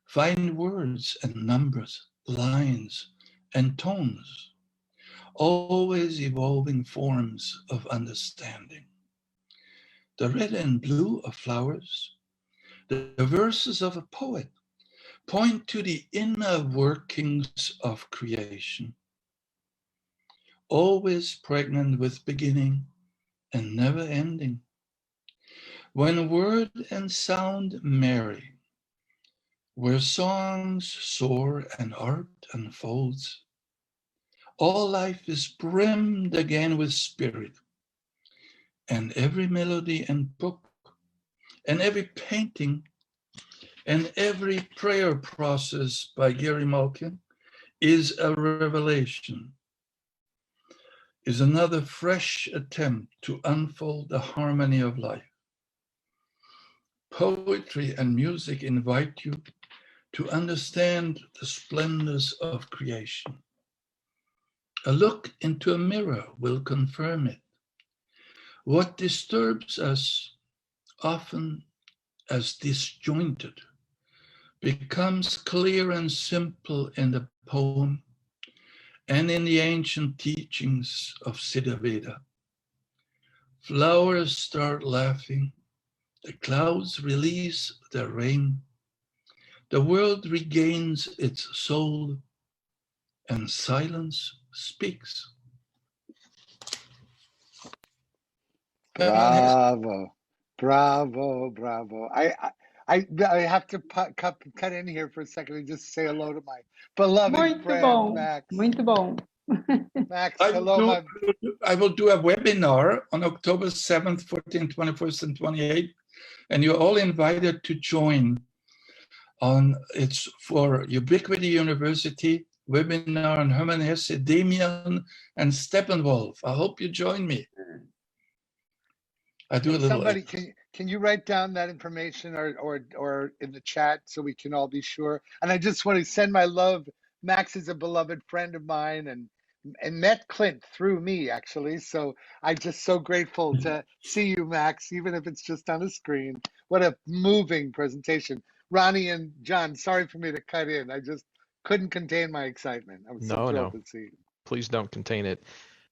find words and numbers, lines and tones, always evolving forms of understanding. The red and blue of flowers, the verses of a poet, point to the inner workings of creation, always pregnant with beginning and never ending. When word and sound marry, where songs soar and art unfolds, all life is brimmed again with spirit, and every melody and book, and every painting, and every prayer process by 𝗕𝗓𝗄𝗃 is a revelation, is another fresh attempt to unfold the harmony of life. Poetry and music invite you to understand the splendors of creation. A look into a mirror will confirm it. What disturbs us, often as disjointed, becomes clear and simple in the poem and in the ancient teachings of 𝗬𝗓𝗏. Flowers start laughing, the clouds release their rain, the world regains its soul, and silence speaks. Bravo, bravo, bravo. I have to cut in here for a second and just say hello to my beloved Muito friend, bom, Max. muito bom. Max, hello. I will do a webinar on October 7th, 14th, 21st, and 28th, and you're all invited to join. It's for Ubiquity University, webinar on Hermann Hesse, Damien, and Steppenwolf. I hope you join me. I do a little. Somebody, can you write down that information or in the chat so we can all be sure? And I just want to send my love. Max is a beloved friend of mine and met Clint through me, actually. So I'm just so grateful to see you, Max, even if it's just on a screen. What a moving presentation. Ronnie and John, sorry for me to cut in. I just couldn't contain my excitement. I was so thrilled to see you. Please don't contain it.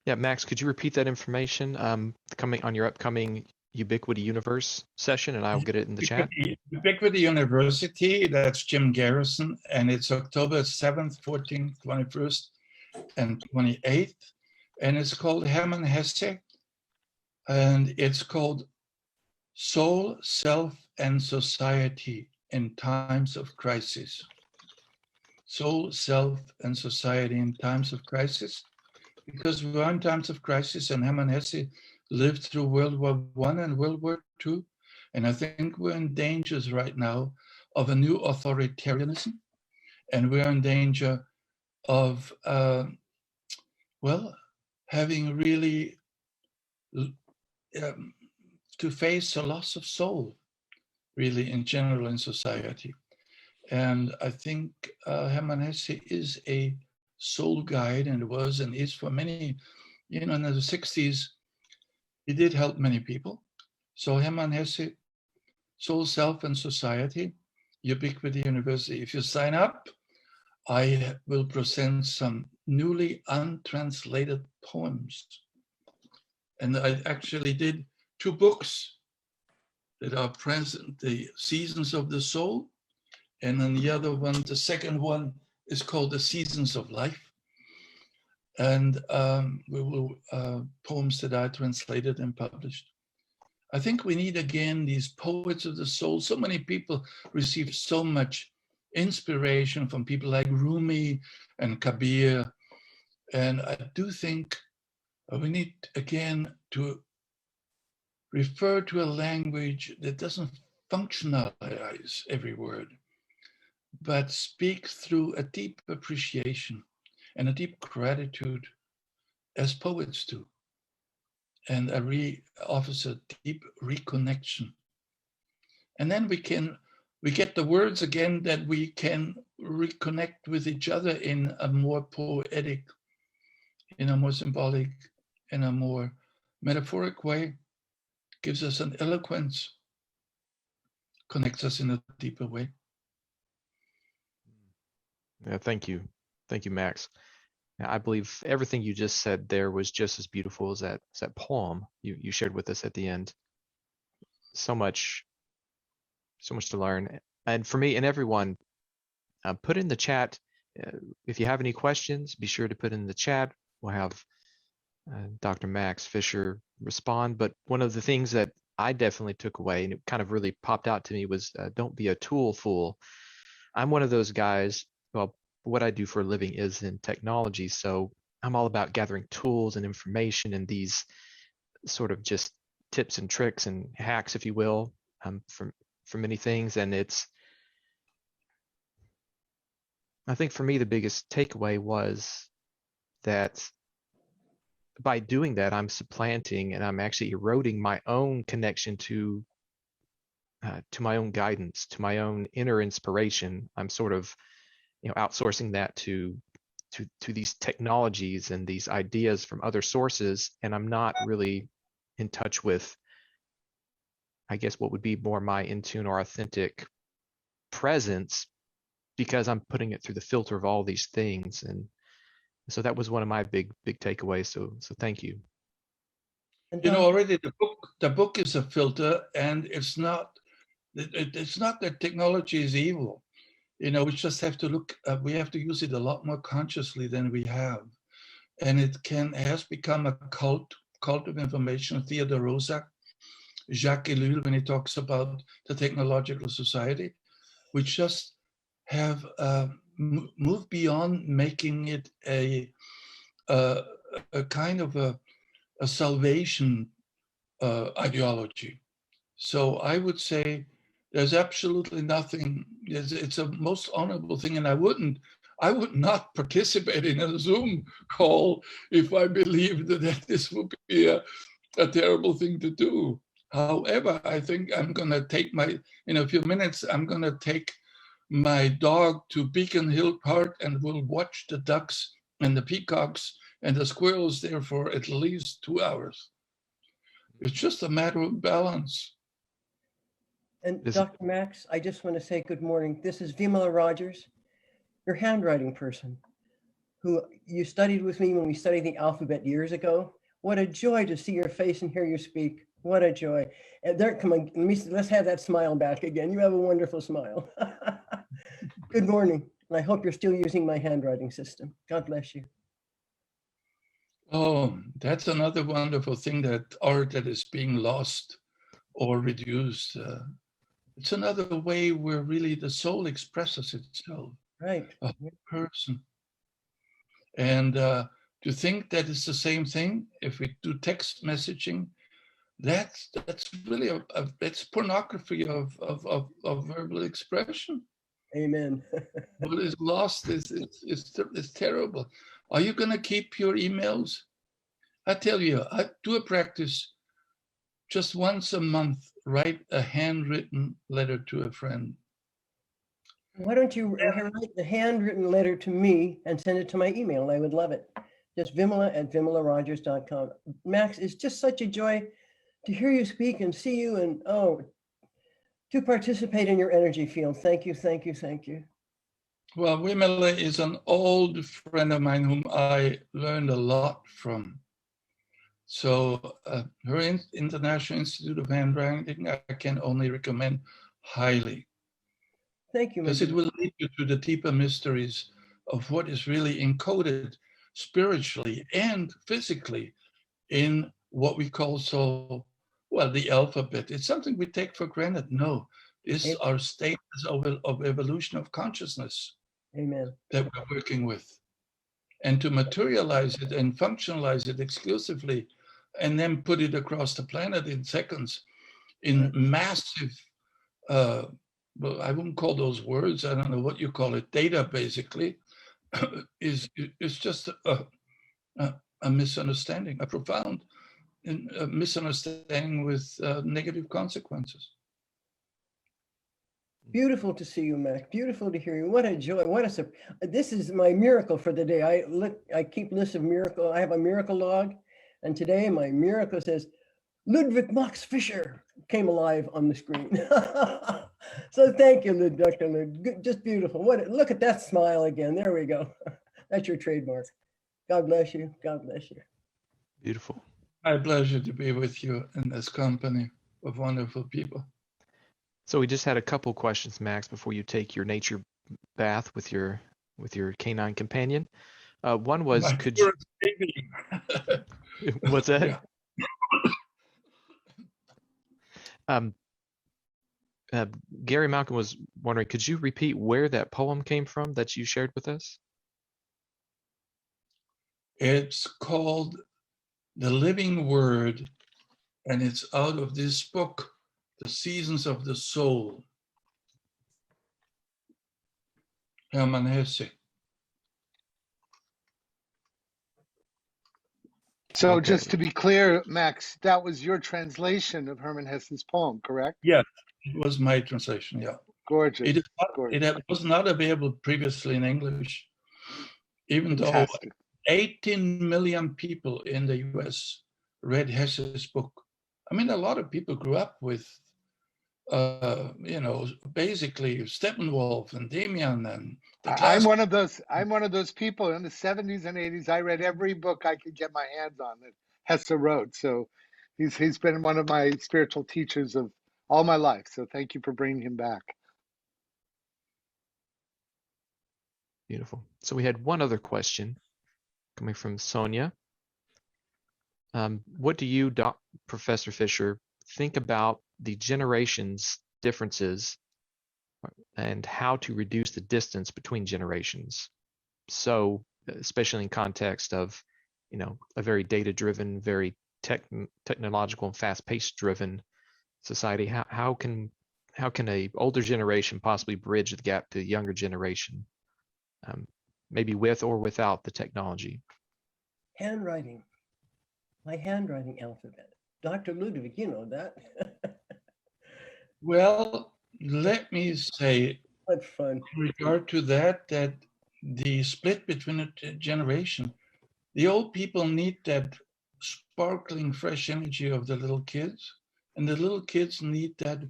Yeah, Max, could you repeat that information coming on your upcoming Ubiquity Universe session, and I'll get it in the chat. Ubiquity University, that's Jim Garrison, and it's October 7th, 14th, 21st, and 28th, and it's called Hermann Hesse, and it's called Soul, Self, and Society in Times of Crisis. Soul, Self, and Society in Times of Crisis, because we're in times of crisis, and Hermann Hesse lived through World War I and World War II, and I think we're in dangers right now of a new authoritarianism, and we're in danger of, well, having really to face a loss of soul, really in general in society. And I think Hermann Hesse is a soul guide, and was and is for many, in the 60s, he did help many people. So Hermann Hesse, Soul, Self, and Society, Ubiquity University. If you sign up, I will present some newly untranslated poems. And I actually did 2 books that are present, The Seasons of the Soul, and then the other one, the second one, is called The Seasons of Life. And we will, poems that I translated and published. I think we need, again, these poets of the soul. So many people receive so much inspiration from people like Rumi and Kabir. And I do think we need, again, to refer to a language that doesn't functionalize every word, but speaks through a deep appreciation and a deep gratitude, as poets do, and offers a deep reconnection. And then we we get the words again that we can reconnect with each other in a more poetic, in a more symbolic, in a more metaphoric way, gives us an eloquence, connects us in a deeper way. Yeah, thank you. Thank you, Max. Yeah, I believe everything you just said there was just as beautiful as that poem you shared with us at the end. So much to learn. And for me and everyone, put in the chat, if you have any questions, be sure to put in the chat. We'll have Dr. Max Fischer respond. But one of the things that I definitely took away, and it kind of really popped out to me, was don't be a tool fool. I'm one of those guys, well, what I do for a living is in technology, so I'm all about gathering tools and information and these sort of just tips and tricks and hacks, if you will, from many things. And I think for me, the biggest takeaway was that by doing that, I'm supplanting and I'm actually eroding my own connection to my own guidance, to my own inner inspiration. I'm sort of, outsourcing that to these technologies and these ideas from other sources, and I'm not really in touch with, I guess, what would be more my in tune or authentic presence, because I'm putting it through the filter of all these things. And so that was one of my big takeaways. So thank you. Already the book is a filter, and it's not that technology is evil. We just have to look, we have to use it a lot more consciously than we have. And it has become a cult of information. Theodore Roosevelt, Jacques Ellul, when he talks about the technological society, we just have moved beyond making it a kind of a salvation ideology. So I would say there's absolutely nothing. It's a most honorable thing, and I would not participate in a Zoom call if I believed that this would be a terrible thing to do. However, I think I'm going to take in a few minutes, I'm going to take my dog to Beacon Hill Park, and we'll watch the ducks and the peacocks and the squirrels there for at least 2 hours. It's just a matter of balance. And Dr. Max, I just want to say good morning. This is 𝗕𝗓𝗄 Rogers, your handwriting person, who you studied with me when we studied the alphabet years ago. What a joy to see your face and hear you speak. What a joy. And there, come on, let's have that smile back again. You have a wonderful smile. Good morning. And I hope you're still using my handwriting system. God bless you. Oh, that's another wonderful thing, that art that is being lost or reduced. It's another way where really the soul expresses itself. Right. A whole person. And to think that it's the same thing, if we do text messaging, that's really it's pornography of verbal expression. Amen. What is lost is terrible. Are you going to keep your emails? I tell you, I do a practice. Just once a month, write a handwritten letter to a friend. Why don't you write the handwritten letter to me and send it to my email? I would love it. Just 𝗕𝗓𝗄@𝗕𝗓Rogers.com. Max, it's just such a joy to hear you speak and see you, and to participate in your energy field. Thank you, thank you, thank you. Well, 𝗕𝗓𝗄 is an old friend of mine whom I learned a lot from. So her International Institute of Handwriting, I can only recommend highly. Thank you. Because it will lead you to the deeper mysteries of what is really encoded spiritually and physically in what we call the alphabet. It's something we take for granted. No, this is our stages of evolution of consciousness. Amen. That we're working with. And to materialize it and functionalize it exclusively, and then put it across the planet in seconds, in massive, well, I wouldn't call those words, I don't know what you call it, data basically, is just a misunderstanding, a profound misunderstanding with negative consequences. Beautiful to see you, Max. Beautiful to hear you. What a joy. What a this is my miracle for the day. I keep lists of miracle. I have a miracle log, and today my miracle says Ludwig Max Fischer came alive on the screen. So thank you, Dr. Lud. Just beautiful. Look at that smile again. There we go. That's your trademark. God bless you. God bless you. Beautiful. My pleasure to be with you in this company of wonderful people. So we just had a couple questions, Max, before you take your nature bath with your canine companion. One was, could you? What's that? Yeah. Gary Malcolm was wondering, could you repeat where that poem came from that you shared with us? It's called The Living Word, and it's out of this book, The Seasons of the Soul, Hermann Hesse. So Okay. just to be clear, Max, that was your translation of Hermann Hesse's poem, correct? Yes, it was my translation, yeah. Gorgeous. It Gorgeous. was not available previously in English, even Fantastic. though 18 million people in the US read Hesse's book. I mean, a lot of people grew up with, basically Steppenwolf and Damien and the I'm one of those people in the 70s and 80s. I read every book I could get my hands on that Hesse wrote. So he's been one of my spiritual teachers of all my life. So thank you for bringing him back. Beautiful. So we had one other question coming from Sonia. What do you, Professor Fischer, think about the generations differences and how to reduce the distance between generations? So, especially in context of, a very data-driven, very technological and fast-paced driven society, how can a older generation possibly bridge the gap to a younger generation, maybe with or without the technology? Handwriting. My handwriting alphabet. Dr. Ludwig, you know that. Well, let me say, what fun. in regard to that the split between a generation, the old people need that sparkling, fresh energy of the little kids, and the little kids need that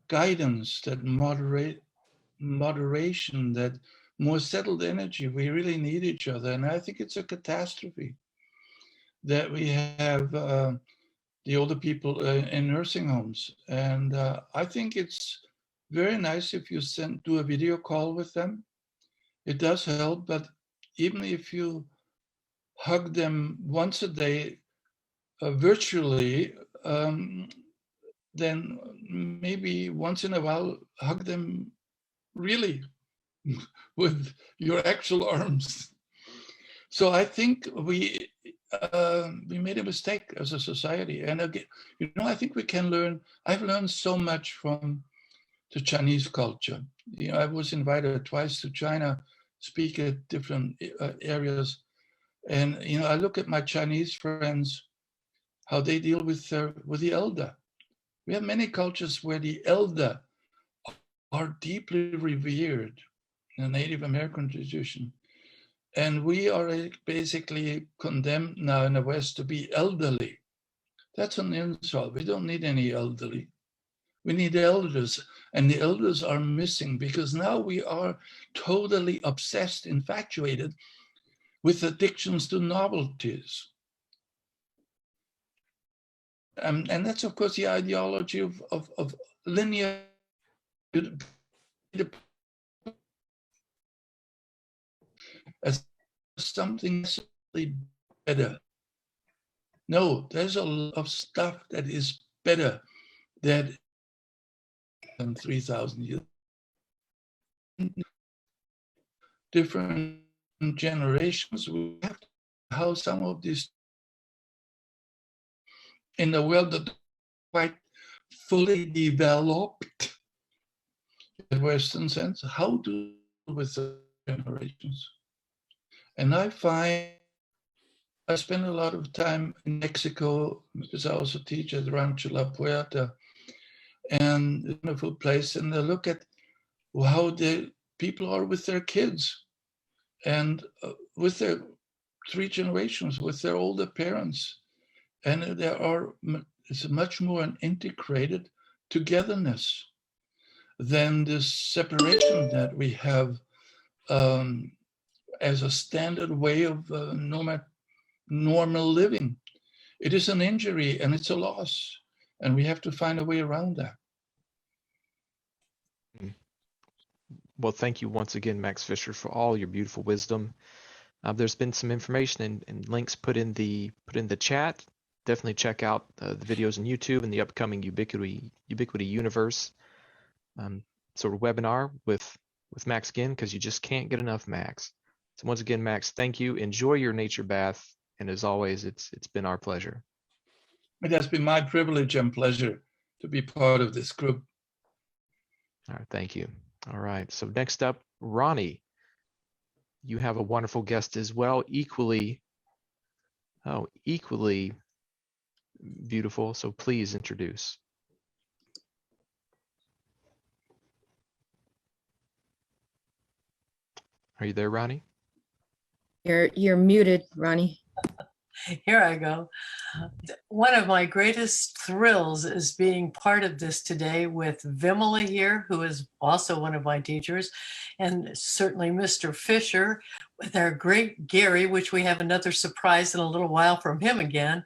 guidance, that moderation, that more settled energy. We really need each other, and I think it's a catastrophe that we have the older people in nursing homes. And I think it's very nice if you do a video call with them. It does help, but even if you hug them once a day virtually, then maybe once in a while hug them really with your actual arms. So I think we made a mistake as a society. And again, I think we can learn. I've learned so much from the Chinese culture. I was invited twice to China, speak at different areas. And, I look at my Chinese friends, how they deal with the elder. We have many cultures where the elder are deeply revered in the Native American tradition. And we are basically condemned now in the West to be elderly. That's an insult. We don't need any elderly. We need elders, and the elders are missing because now we are totally obsessed, infatuated with addictions to novelties. And that's, of course, the ideology of linear as something better. No, there's a lot of stuff that is better than 3,000 years. Different generations, we have to how some of these in the world that are quite fully developed in the Western sense, how to deal with the generations. And I find I spend a lot of time in Mexico because I also teach at 𝗪𝗪𝗪𝗪𝗪𝗪𝗪𝗪𝗪𝗪𝗪 and a wonderful place. And I look at how the people are with their kids and with their 3 generations, with their older parents. And it's much more an integrated togetherness than this separation that we have as a standard way of normal living. It is an injury and it's a loss, and we have to find a way around that. Well, thank you once again, Max Fischer, for all your beautiful wisdom. There's been some information and links put in the chat. Definitely check out the videos on YouTube and the upcoming Ubiquity Universe sort of webinar with Max again, because you just can't get enough Max. So once again, Max, thank you. Enjoy your nature bath, and as always, it's been our pleasure. It has been my privilege and pleasure to be part of this group. All right, thank you. All right, so next up, Ronnie. You have a wonderful guest as well, equally beautiful. So please introduce. Are you there, Ronnie? You're muted, Ronnie. Here I go. One of my greatest thrills is being part of this today with 𝗓𝗶𝗴 here, who is also one of my teachers, and certainly Mr. Fisher, with our great Gary, which we have another surprise in a little while from him again.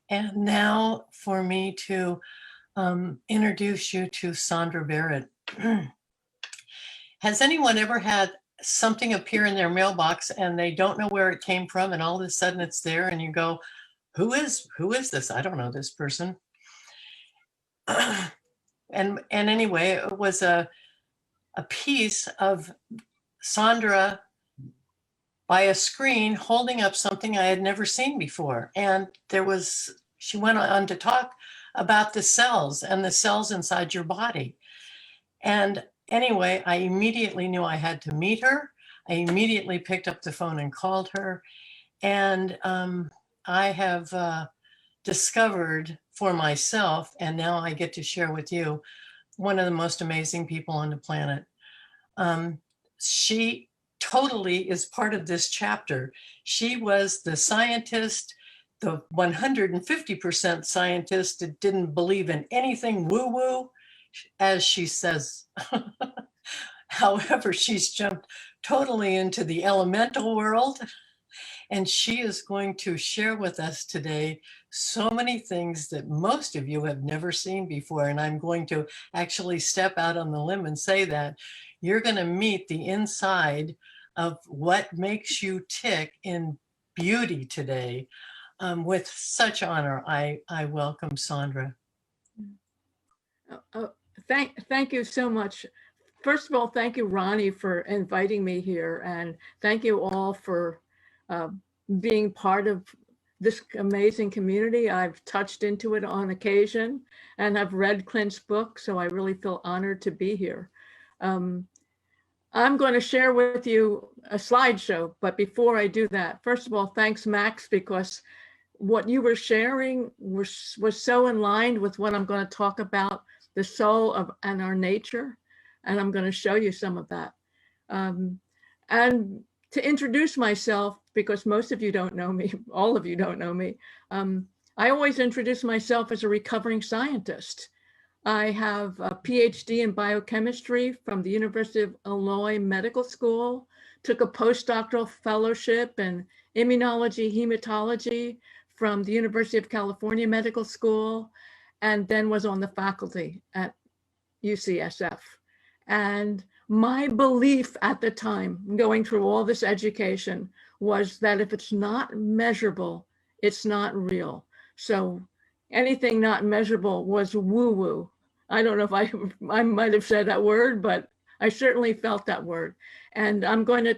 And now for me to introduce you to Sondra Barrett. Has anyone ever had something appear in their mailbox and they don't know where it came from, and all of a sudden it's there and you go, who is this? I don't know this person. And anyway, it was a piece of Sondra by a screen holding up something I had never seen before. And she went on to talk about the cells and the cells inside your body. And anyway, I immediately knew I had to meet her. I immediately picked up the phone and called her. And I have discovered for myself, and now I get to share with you, one of the most amazing people on the planet. She totally is part of this chapter. She was the scientist, the 150% scientist that didn't believe in anything woo-woo, as she says. However, she's jumped totally into the elemental world, and she is going to share with us today so many things that most of you have never seen before. And I'm going to actually step out on the limb and say that you're going to meet the inside of what makes you tick in beauty today. With such honor, I welcome Sondra. Thank you so much. First of all, thank you, Ronnie, for inviting me here, and thank you all for being part of this amazing community. I've touched into it on occasion, and I've read Clint's book, so I really feel honored to be here. I'm going to share with you a slideshow, but before I do that, first of all, thanks, Max, because what you were sharing was so in line with what I'm going to talk about, the soul of and our nature, and I'm going to show you some of that. And to introduce myself, because most of you don't know me, all of you don't know me, I always introduce myself as a recovering scientist. I have a PhD in biochemistry from the University of Illinois Medical School, took a postdoctoral fellowship in immunology, hematology from the University of California Medical School, and then was on the faculty at UCSF. And my belief at the time, going through all this education, was that if it's not measurable, it's not real. So anything not measurable was woo-woo. I don't know if I might have said that word, but I certainly felt that word. And I'm going to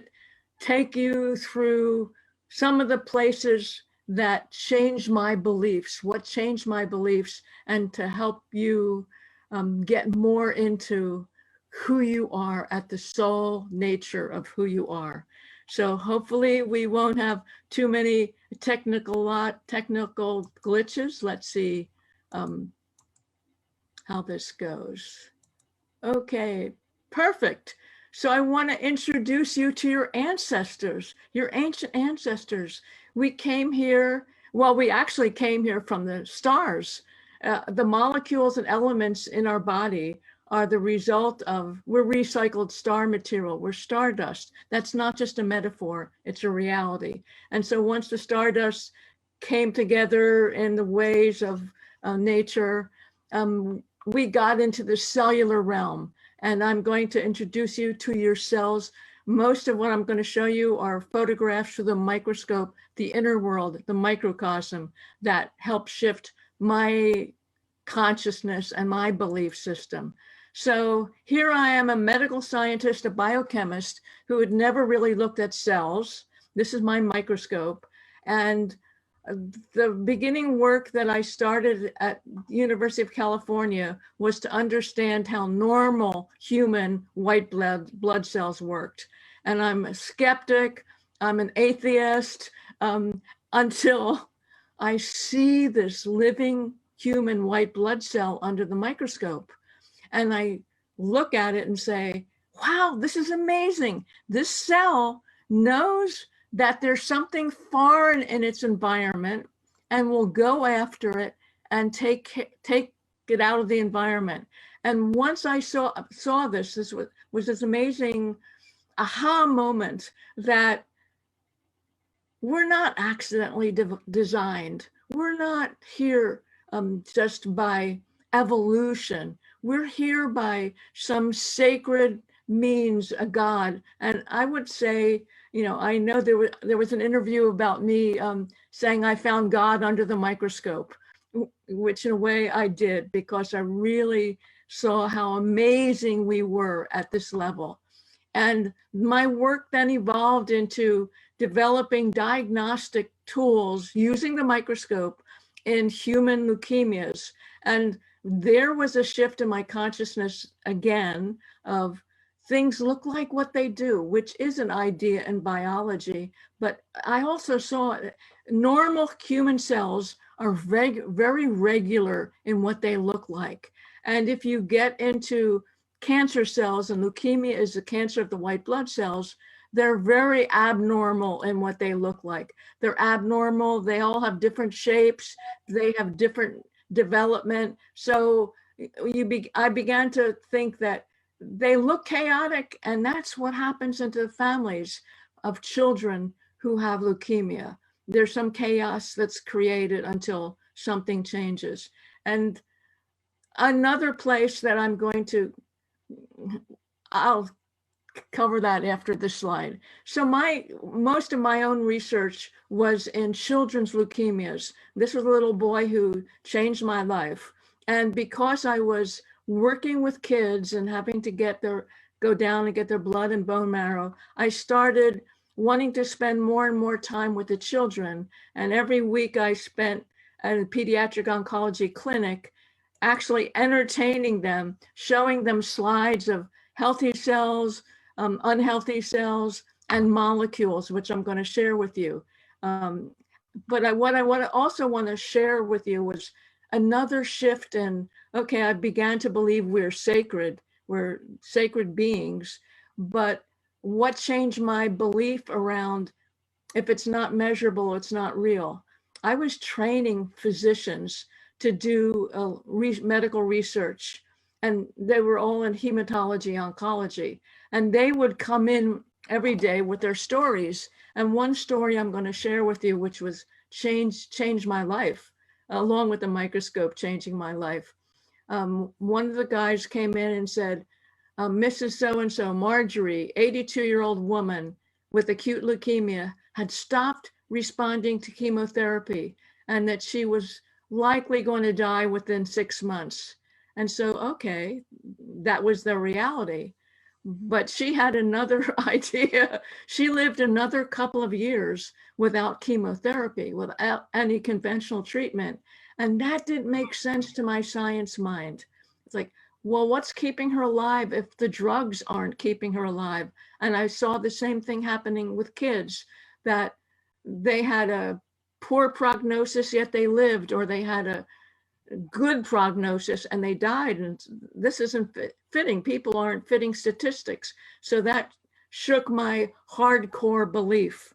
take you through some of the places that changed my beliefs, what changed my beliefs, and to help you get more into who you are at the soul nature of who you are. So hopefully we won't have too many technical glitches. Let's see how this goes. Okay, Perfect. So I want to introduce you to your ancestors, your ancient ancestors. We came here, well, we actually came here from the stars. The molecules and elements in our body are the result of, we're recycled star material, we're stardust. That's not just a metaphor, it's a reality. And so once the stardust came together in the ways of nature, we got into the cellular realm. And I'm going to introduce you to your cells. Most of what I'm going to show you are photographs through the microscope, the inner world, the microcosm that help shift my consciousness and my belief system. So here I am, a medical scientist, a biochemist who had never really looked at cells. This is my microscope. And the beginning work that I started at University of California was to understand how normal human white blood cells worked. And I'm a skeptic, I'm an atheist, until I see this living human white blood cell under the microscope. And I look at it and say, wow, this is amazing. This cell knows that there's something foreign in its environment and will go after it and take it out of the environment. And once I saw this, this was this amazing aha moment that we're not accidentally designed. We're not here just by evolution. We're here by some sacred means, a God. And I would say, you know, I know there was an interview about me saying I found God under the microscope, which in a way I did, because I really saw how amazing we were at this level. And my work then evolved into developing diagnostic tools using the microscope in human leukemias. And there was a shift in my consciousness again of things look like what they do, which is an idea in biology. But I also saw normal human cells are very regular in what they look like. And if you get into cancer cells, and leukemia is the cancer of the white blood cells, they're very abnormal in what they look like. They're abnormal, they all have different shapes, they have different development. So I began to think that they look chaotic, and that's what happens into the families of children who have leukemia. There's some chaos that's created until something changes. And another place that I'm going to, I'll cover that after this slide. So most of my own research was in children's leukemias. This was a little boy who changed my life. And because I was working with kids and having to go down and get their blood and bone marrow, I started wanting to spend more and more time with the children. And every week I spent at a pediatric oncology clinic, actually entertaining them, showing them slides of healthy cells, unhealthy cells, and molecules, which I'm going to share with you. But what I also want to share with you was another shift in, okay, I began to believe we're sacred beings, but what changed my belief around, if it's not measurable, it's not real. I was training physicians to do medical research, and they were all in hematology oncology, and they would come in every day with their stories. And one story I'm going to share with you, which was changed my life, along with the microscope changing my life. One of the guys came in and said, Mrs. So-and-so, Marjorie, 82-year-old woman with acute leukemia, had stopped responding to chemotherapy, and that she was likely going to die within 6 months. And so, okay, that was the reality. But she had another idea. She lived another couple of years without chemotherapy, without any conventional treatment. And that didn't make sense to my science mind. It's like, well, what's keeping her alive if the drugs aren't keeping her alive? And I saw the same thing happening with kids, that they had a poor prognosis, yet they lived, or they had a good prognosis and they died, and this isn't fitting. People aren't fitting statistics. So that shook my hardcore belief.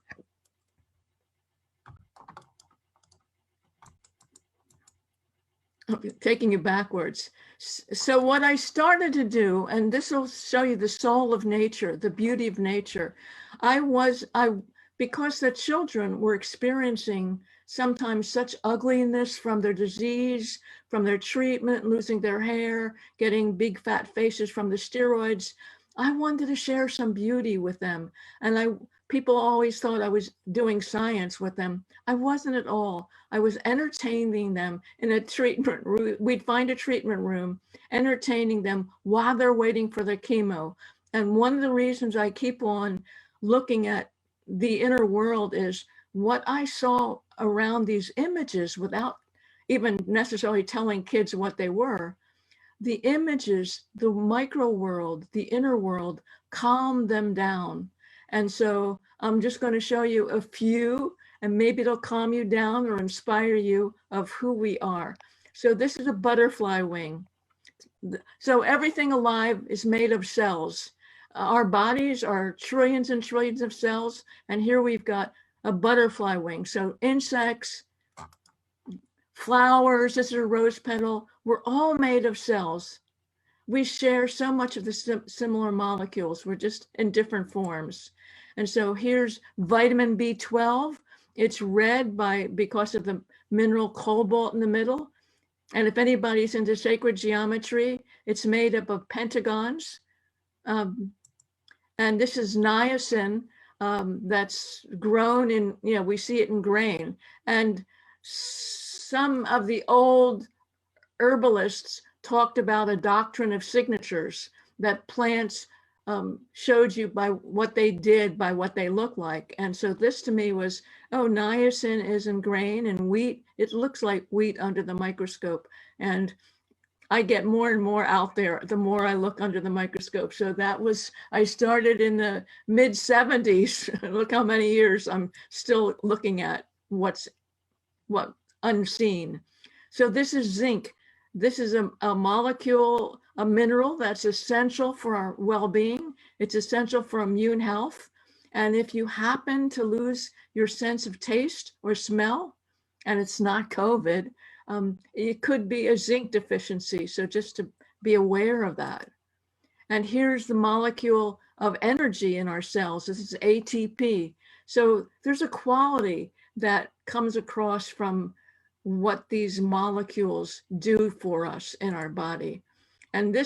Taking you backwards. So what I started to do, and this will show you the soul of nature, the beauty of nature. Because the children were experiencing sometimes such ugliness from their disease, from their treatment, losing their hair, getting big fat faces from the steroids, I wanted to share some beauty with them. And people always thought I was doing science with them. I wasn't at all. I was entertaining them in a treatment room. We'd find a treatment room, entertaining them while they're waiting for their chemo. And one of the reasons I keep on looking at the inner world is what I saw around these images without even necessarily telling kids what they were. The images, the micro world, the inner world, calmed them down. And so I'm just going to show you a few, and maybe it'll calm you down or inspire you of who we are. So this is a butterfly wing. So everything alive is made of cells. Our bodies are trillions and trillions of cells. And here we've got a butterfly wing. So insects, flowers, this is a rose petal, we're all made of cells. We share so much of the similar molecules. We're just in different forms. And so here's vitamin B12. It's red because of the mineral cobalt in the middle. And if anybody's into sacred geometry, it's made up of pentagons. And this is niacin that's grown in, we see it in grain. And some of the old herbalists talked about a doctrine of signatures, that plants showed you by what they did, by what they look like. And so this to me was, oh, niacin is in grain and wheat. It looks like wheat under the microscope. And I get more and more out there the more I look under the microscope. So I started in the mid 70s. Look how many years I'm still looking at what unseen. So this is zinc. This is a molecule, a mineral that's essential for our well-being. It's essential for immune health. And if you happen to lose your sense of taste or smell, and it's not COVID, it could be a zinc deficiency. So just to be aware of that. And here's the molecule of energy in our cells. This is ATP. So there's a quality that comes across from what these molecules do for us in our body. And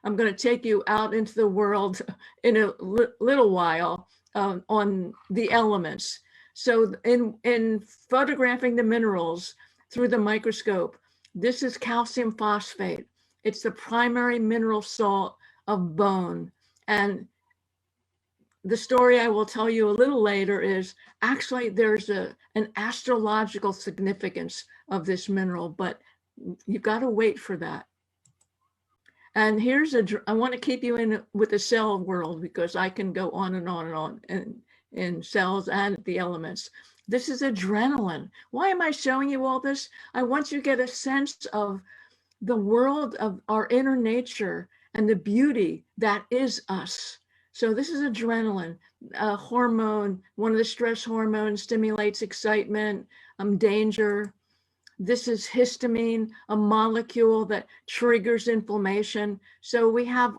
I'm going to take you out into the world in a little while on the elements. So in photographing the minerals through the microscope, this is calcium phosphate. It's the primary mineral salt of bone. And the story I will tell you a little later is actually there's an astrological significance of this mineral, but you've got to wait for that. And I want to keep you in with the cell world because I can go on and on and on in cells and the elements. This is adrenaline. Why am I showing you all this? I want you to get a sense of the world of our inner nature and the beauty that is us. So this is adrenaline, a hormone. One of the stress hormones stimulates excitement, danger. This is histamine, a molecule that triggers inflammation. So we have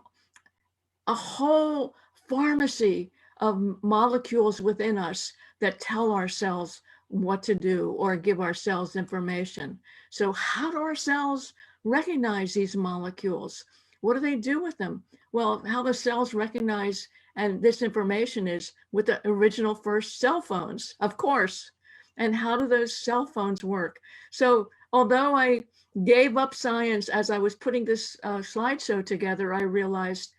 a whole pharmacy of molecules within us that tell our cells what to do or give our cells information. So how do our cells recognize these molecules? What do they do with them? Well, how the cells recognize and this information is with the original first cell phones, of course. And how do those cell phones work? So although I gave up science as I was putting this slideshow together, I realized,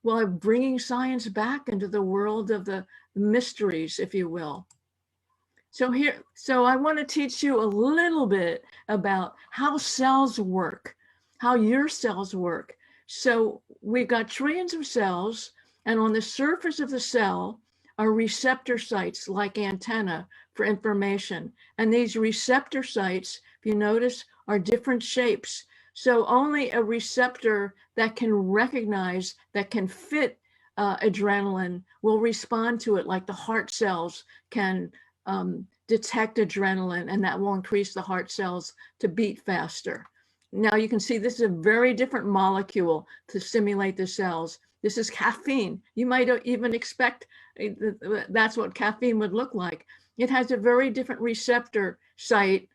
well, I'm bringing science back into the world of the mysteries, if you will. So I want to teach you a little bit about how cells work, how your cells work. So we've got trillions of cells, and on the surface of the cell are receptor sites like antenna for information. And these receptor sites if you notice, are different shapes. So only a receptor that can recognize, that can fit adrenaline will respond to it, like the heart cells can detect adrenaline, and that will increase the heart cells to beat faster. Now you can see this is a very different molecule to stimulate the cells. This is caffeine. You might even expect that's what caffeine would look like. It has a very different receptor site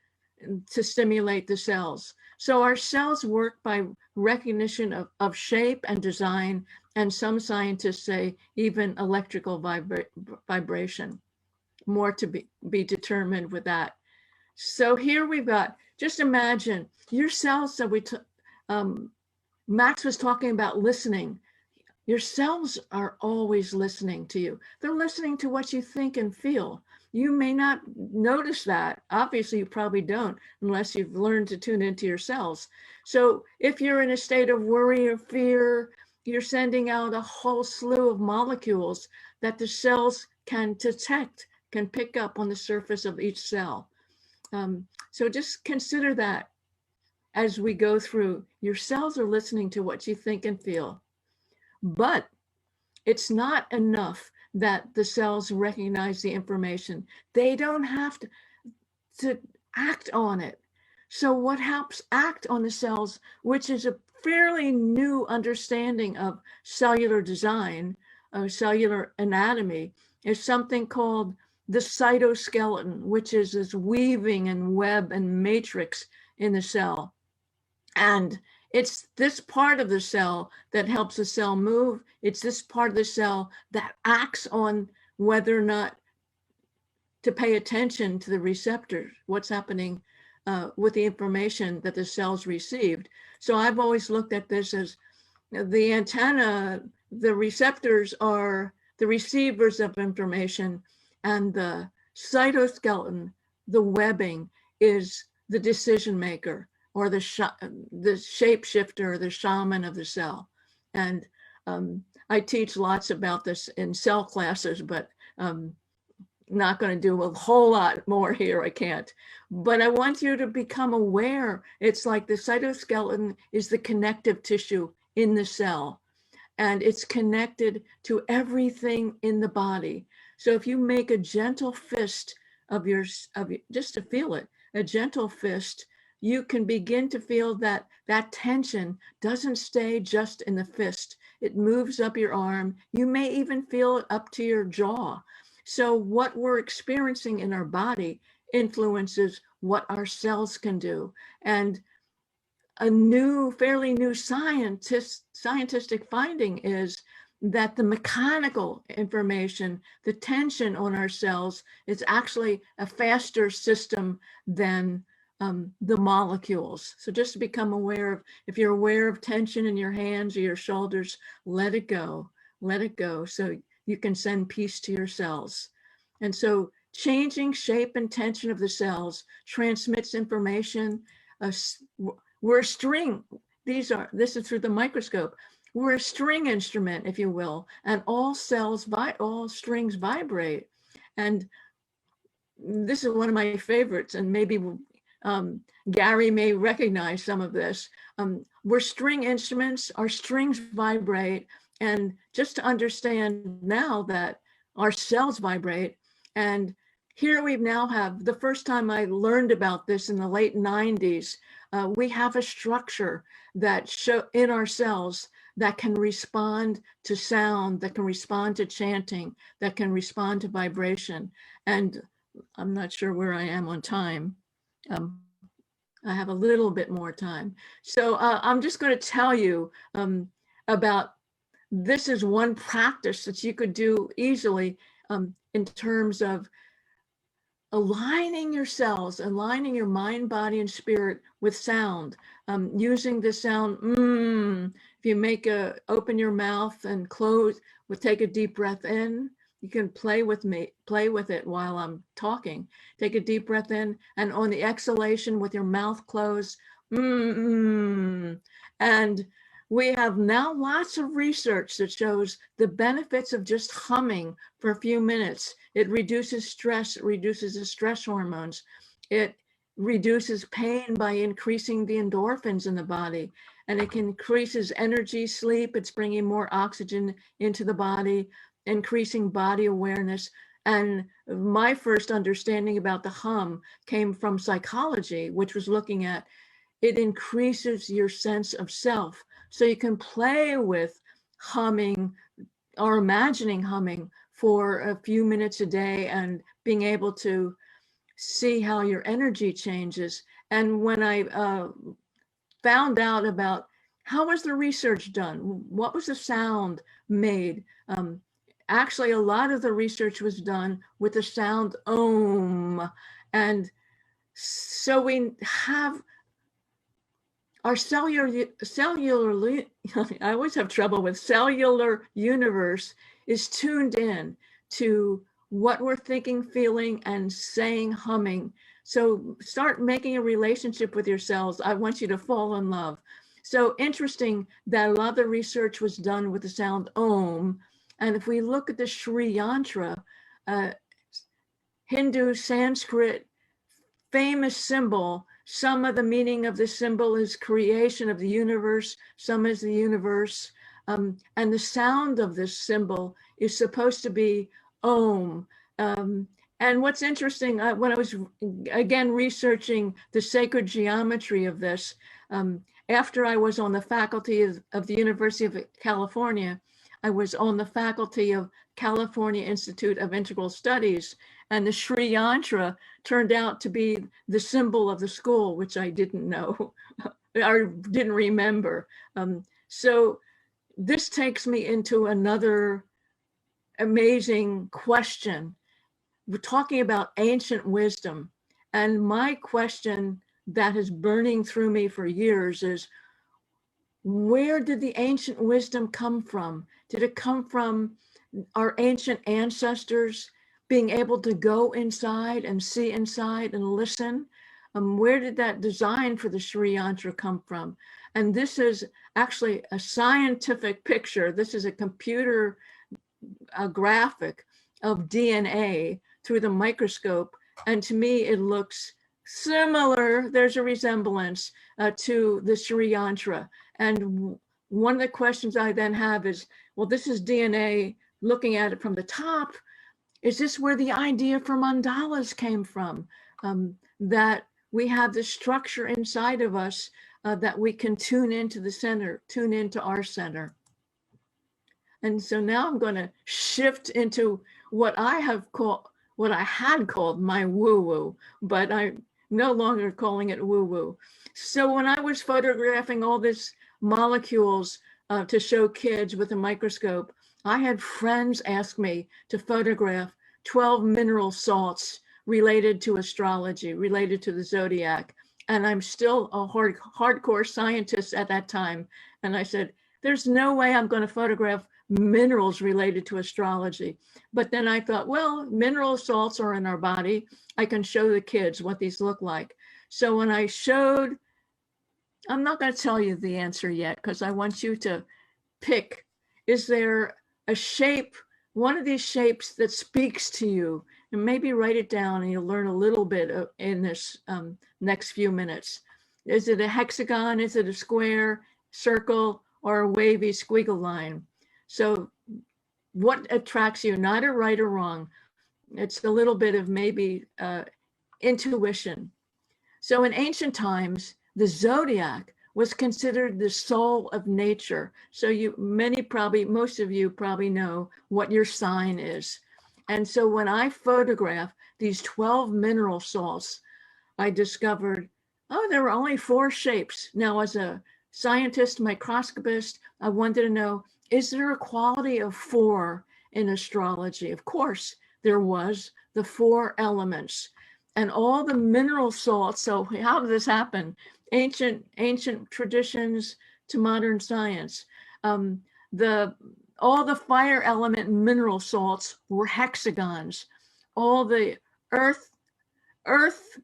to stimulate the cells. So our cells work by recognition of shape and design, and some scientists say even electrical vibration. More to be determined with that. So here we've got, just imagine your cells that Max was talking about listening. Your cells are always listening to you. They're listening to what you think and feel. You may not notice that. Obviously, you probably don't, unless you've learned to tune into your cells. So if you're in a state of worry or fear, you're sending out a whole slew of molecules that the cells can detect, can pick up on the surface of each cell. So just consider that as we go through. Your cells are listening to what you think and feel. But it's not enough that the cells recognize the information. They don't have to act on it. So what helps act on the cells, which is a fairly new understanding of cellular design, of cellular anatomy, is something called the cytoskeleton, which is this weaving and web and matrix in the cell. And it's this part of the cell that helps the cell move. It's this part of the cell that acts on whether or not to pay attention to the receptors, what's happening with the information that the cells received. So I've always looked at this as the antenna, the receptors are the receivers of information, and the cytoskeleton, the webbing, is the decision maker, or the shapeshifter, the shaman of the cell. And I teach lots about this in cell classes, but not going to do a whole lot more here. I can't. But I want you to become aware. It's like the cytoskeleton is the connective tissue in the cell, and it's connected to everything in the body. So if you make a gentle fist of your, just to feel it, a gentle fist, you can begin to feel that that tension doesn't stay just in the fist. It moves up your arm. You may even feel it up to your jaw. So what we're experiencing in our body influences what our cells can do. And a new, fairly new scientific finding is that the mechanical information, the tension on our cells, is actually a faster system than the molecules. So just to become aware of, if you're aware of tension in your hands or your shoulders, let it go, so you can send peace to your cells. And so changing shape and tension of the cells transmits information. We're a string. This is through the microscope. We're a string instrument, if you will, and all strings vibrate. And this is one of my favorites, and maybe Gary may recognize some of this. We're string instruments, our strings vibrate, and just to understand now that our cells vibrate. And here we now have, the first time I learned about this in the late 90s, we have a structure that in our cells that can respond to sound, that can respond to chanting, that can respond to vibration. And I'm not sure where I am on time. I have a little bit more time. So I'm just going to tell you about, this is one practice that you could do easily in terms of aligning your cells, aligning your mind, body, and spirit with sound, using the sound. If you open your mouth and close, take a deep breath in. You can play with it while I'm talking. Take a deep breath in, and on the exhalation with your mouth closed, And we have now lots of research that shows the benefits of just humming for a few minutes. It reduces stress, it reduces the stress hormones. It reduces pain by increasing the endorphins in the body, and it increases energy, sleep. It's bringing more oxygen into the body, increasing body awareness. And my first understanding about the hum came from psychology, which was looking at it increases your sense of self. So you can play with humming or imagining humming for a few minutes a day and being able to see how your energy changes. And when I found out about how was the research done, what was the sound made, actually a lot of the research was done with the sound om. And so we have our cellular, I always have trouble with cellular universe is tuned in to what we're thinking, feeling, and saying, humming. So start making a relationship with yourselves. I want you to fall in love. So interesting that a lot of the research was done with the sound om. And if we look at the Sri Yantra, Hindu, Sanskrit, famous symbol, some of the meaning of the symbol is creation of the universe, some is the universe. And the sound of this symbol is supposed to be om. And what's interesting, when I was again researching the sacred geometry of this, after I was on the faculty of the University of California, I was on the faculty of California Institute of Integral Studies, and the Sri Yantra turned out to be the symbol of the school, which I didn't know or didn't remember. So this takes me into another amazing question. We're talking about ancient wisdom. And my question that is burning through me for years is, where did the ancient wisdom come from? Did it come from our ancient ancestors being able to go inside and see inside and listen? Where did that design for the Sri Yantra come from? And this is actually a scientific picture. This is a computer graphic of DNA through the microscope. And to me, it looks similar. There's a resemblance to the Sri Yantra. And one of the questions I then have is, well, this is DNA looking at it from the top. Is this where the idea for mandalas came from? That we have this structure inside of us that we can tune into the center, tune into our center. And so now I'm going to shift into what I had called my woo-woo, but I'm no longer calling it woo-woo. So when I was photographing all these molecules to show kids with a microscope, I had friends ask me to photograph 12 mineral salts related to astrology, related to the zodiac. And I'm still a hardcore scientist at that time. And I said, there's no way I'm going to photograph minerals related to astrology. But then I thought, well, mineral salts are in our body. I can show the kids what these look like. So when I showed, I'm not going to tell you the answer yet, because I want you to pick, is there a shape, one of these shapes that speaks to you? And maybe write it down and you'll learn a little bit in this next few minutes. Is it a hexagon? Is it a square, circle, or a wavy squiggle line? So what attracts you, not a right or wrong. It's a little bit of maybe intuition. So in ancient times, the zodiac was considered the soul of nature. So most of you probably know what your sign is. And so when I photograph these 12 mineral salts, I discovered, oh, there were only 4 shapes. Now, as a scientist, microscopist, I wanted to know, is there a quality of 4 in astrology? Of course, there was the 4 elements and all the mineral salts. So how did this happen? Ancient traditions to modern science. All the fire element mineral salts were hexagons. All the earth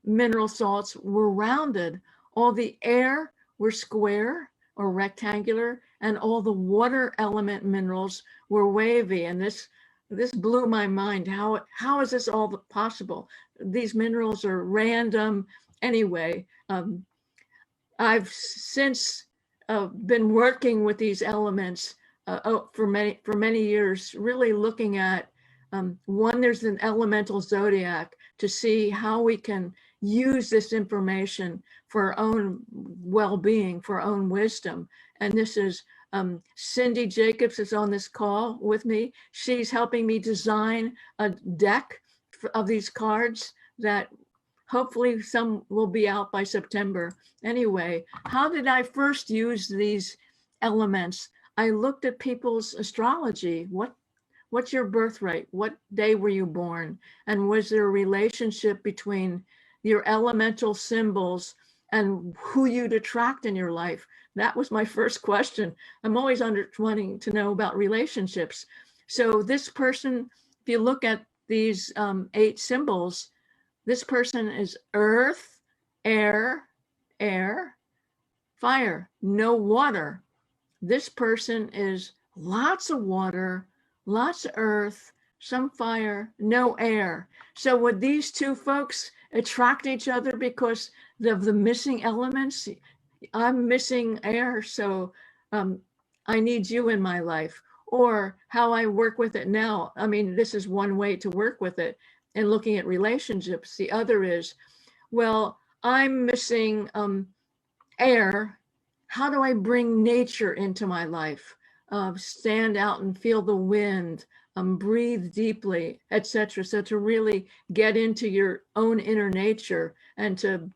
mineral salts were rounded. All the air were square or rectangular, and all the water element minerals were wavy. And this blew my mind. How is this all possible? These minerals are random anyway, I've since been working with these elements for many years, really looking at one, there's an elemental zodiac to see how we can use this information for our own well-being, for our own wisdom. And this is Cindy Jacobs is on this call with me. She's helping me design a deck of these cards that hopefully some will be out by September. Anyway, how did I first use these elements? I looked at people's astrology. What's your birth rate? What day were you born? And was there a relationship between your elemental symbols and who you'd attract in your life? That was my first question. I'm always wanting to know about relationships. So this person, if you look at these 8 symbols, this person is earth, air, fire, no water. This person is lots of water, lots of earth, some fire, no air. So would these two folks attract each other because of the missing elements? I'm missing air, so I need you in my life. Or how I work with it now. I mean, this is one way to work with it and looking at relationships. The other is, well, I'm missing air. How do I bring nature into my life? Stand out and feel the wind, breathe deeply, etc. So to really get into your own inner nature and to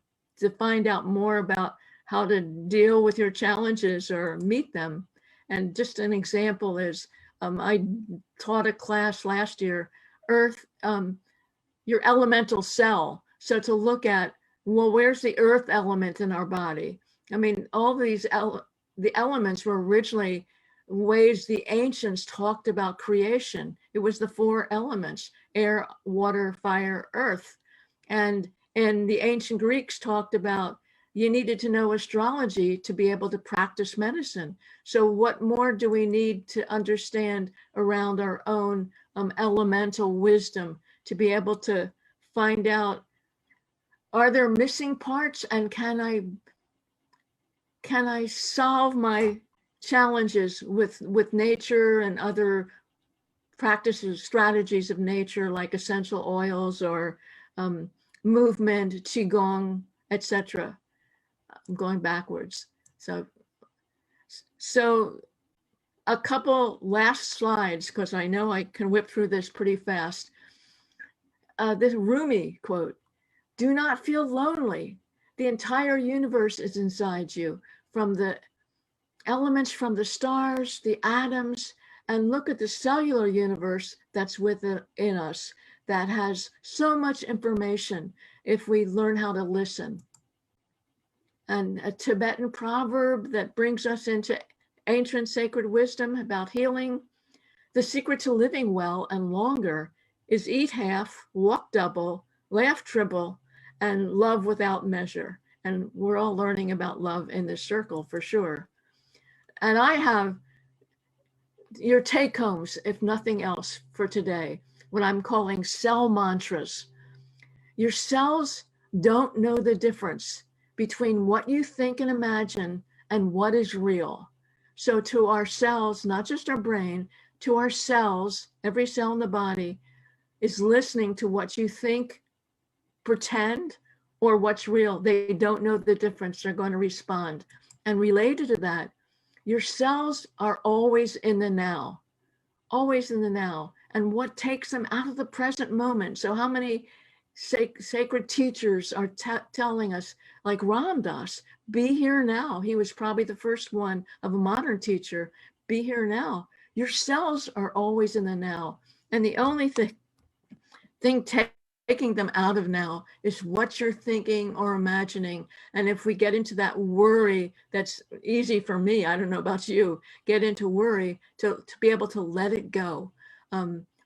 find out more about how to deal with your challenges or meet them. And just an example is, I taught a class last year, Earth, your elemental cell. So to look at, well, where's the earth element in our body? I mean, all these, the elements were originally ways the ancients talked about creation. It was the 4 elements, air, water, fire, earth. And the ancient Greeks talked about, you needed to know astrology to be able to practice medicine. So what more do we need to understand around our own elemental wisdom to be able to find out, are there missing parts, and can I solve my challenges with nature and other practices, strategies of nature like essential oils or movement, qigong, etc. I'm going backwards. So a couple last slides, because I know I can whip through this pretty fast. This Rumi quote, "Do not feel lonely. The entire universe is inside you, from the elements, from the stars, the atoms, and look at the cellular universe that's within us that has so much information if we learn how to listen." And a Tibetan proverb that brings us into ancient sacred wisdom about healing. The secret to living well and longer is eat half, walk double, laugh triple, and love without measure. And we're all learning about love in this circle for sure. And I have your take homes, if nothing else, for today, what I'm calling cell mantras. Your cells don't know the difference between what you think and imagine and what is real. So to our cells, not just our brain, to our cells, every cell in the body is listening to what you think, pretend, or what's real. They don't know the difference. They're going to respond. And related to that, your cells are always in the now, always in the now. And what takes them out of the present moment? So how many sacred teachers are telling us, like Ram Dass, be here now. He was probably the first one of a modern teacher. Be here now. Your cells are always in the now. And the only thing taking them out of now is what you're thinking or imagining. And if we get into that worry, that's easy for me, I don't know about you, get into worry to be able to let it go,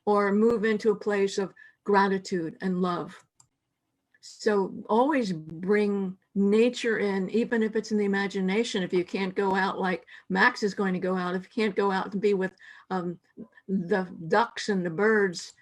or move into a place of gratitude and love. So always bring nature in, even if it's in the imagination. If you can't go out like Max is going to go out, if you can't go out and be with the ducks and the birds,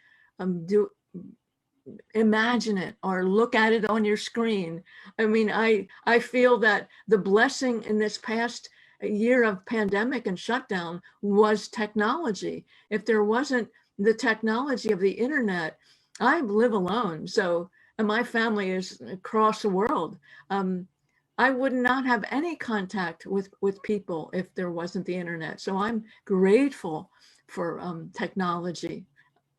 imagine it or look at it on your screen. I mean, I feel that the blessing in this past year of pandemic and shutdown was technology. If there wasn't the technology of the internet, I live alone. So, and my family is across the world. I would not have any contact with people if there wasn't the internet. So I'm grateful for technology,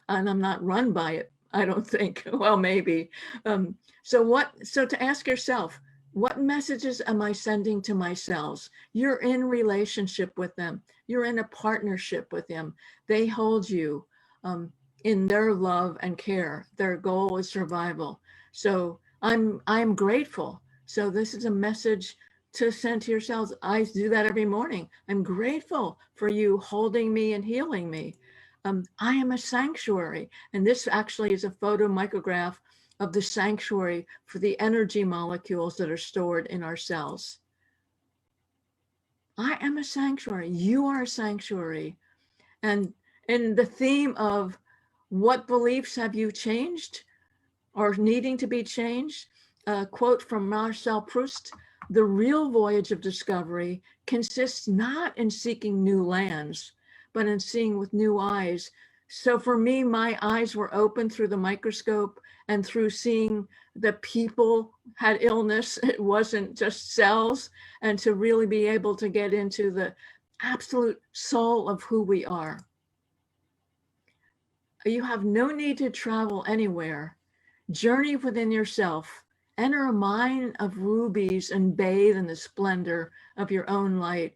and I'm not run by it, I don't think. Well, maybe. So to ask yourself, what messages am I sending to my cells? You're in relationship with them. You're in a partnership with them. They hold you in their love and care. Their goal is survival. So I'm grateful. So this is a message to send to your cells. I do that every morning. I'm grateful for you holding me and healing me. I am a sanctuary. And this actually is a photo micrograph of the sanctuary for the energy molecules that are stored in our cells. I am a sanctuary. You are a sanctuary. And the theme of what beliefs have you changed or needing to be changed? A quote from Marcel Proust: the real voyage of discovery consists not in seeking new lands, but in seeing with new eyes. So for me, my eyes were open through the microscope and through seeing that people had illness. It wasn't just cells, and to really be able to get into the absolute soul of who we are. You have no need to travel anywhere. Journey within yourself. Enter a mine of rubies and bathe in the splendor of your own light.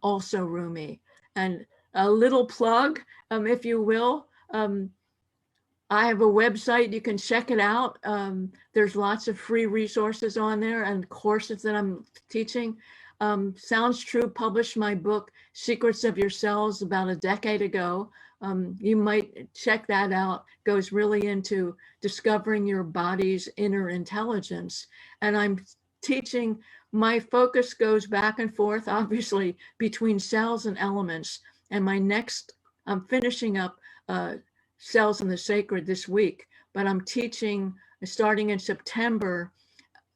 Also Rumi. And a little plug, if you will. I have a website, you can check it out. There's lots of free resources on there and courses that I'm teaching. Sounds True published my book, Secrets of Your Cells, about a decade ago. You might check that out. Goes really into discovering your body's inner intelligence. And I'm teaching, my focus goes back and forth, obviously, between cells and elements. And my next, I'm finishing up Cells in the Sacred this week, but I'm teaching, starting in September,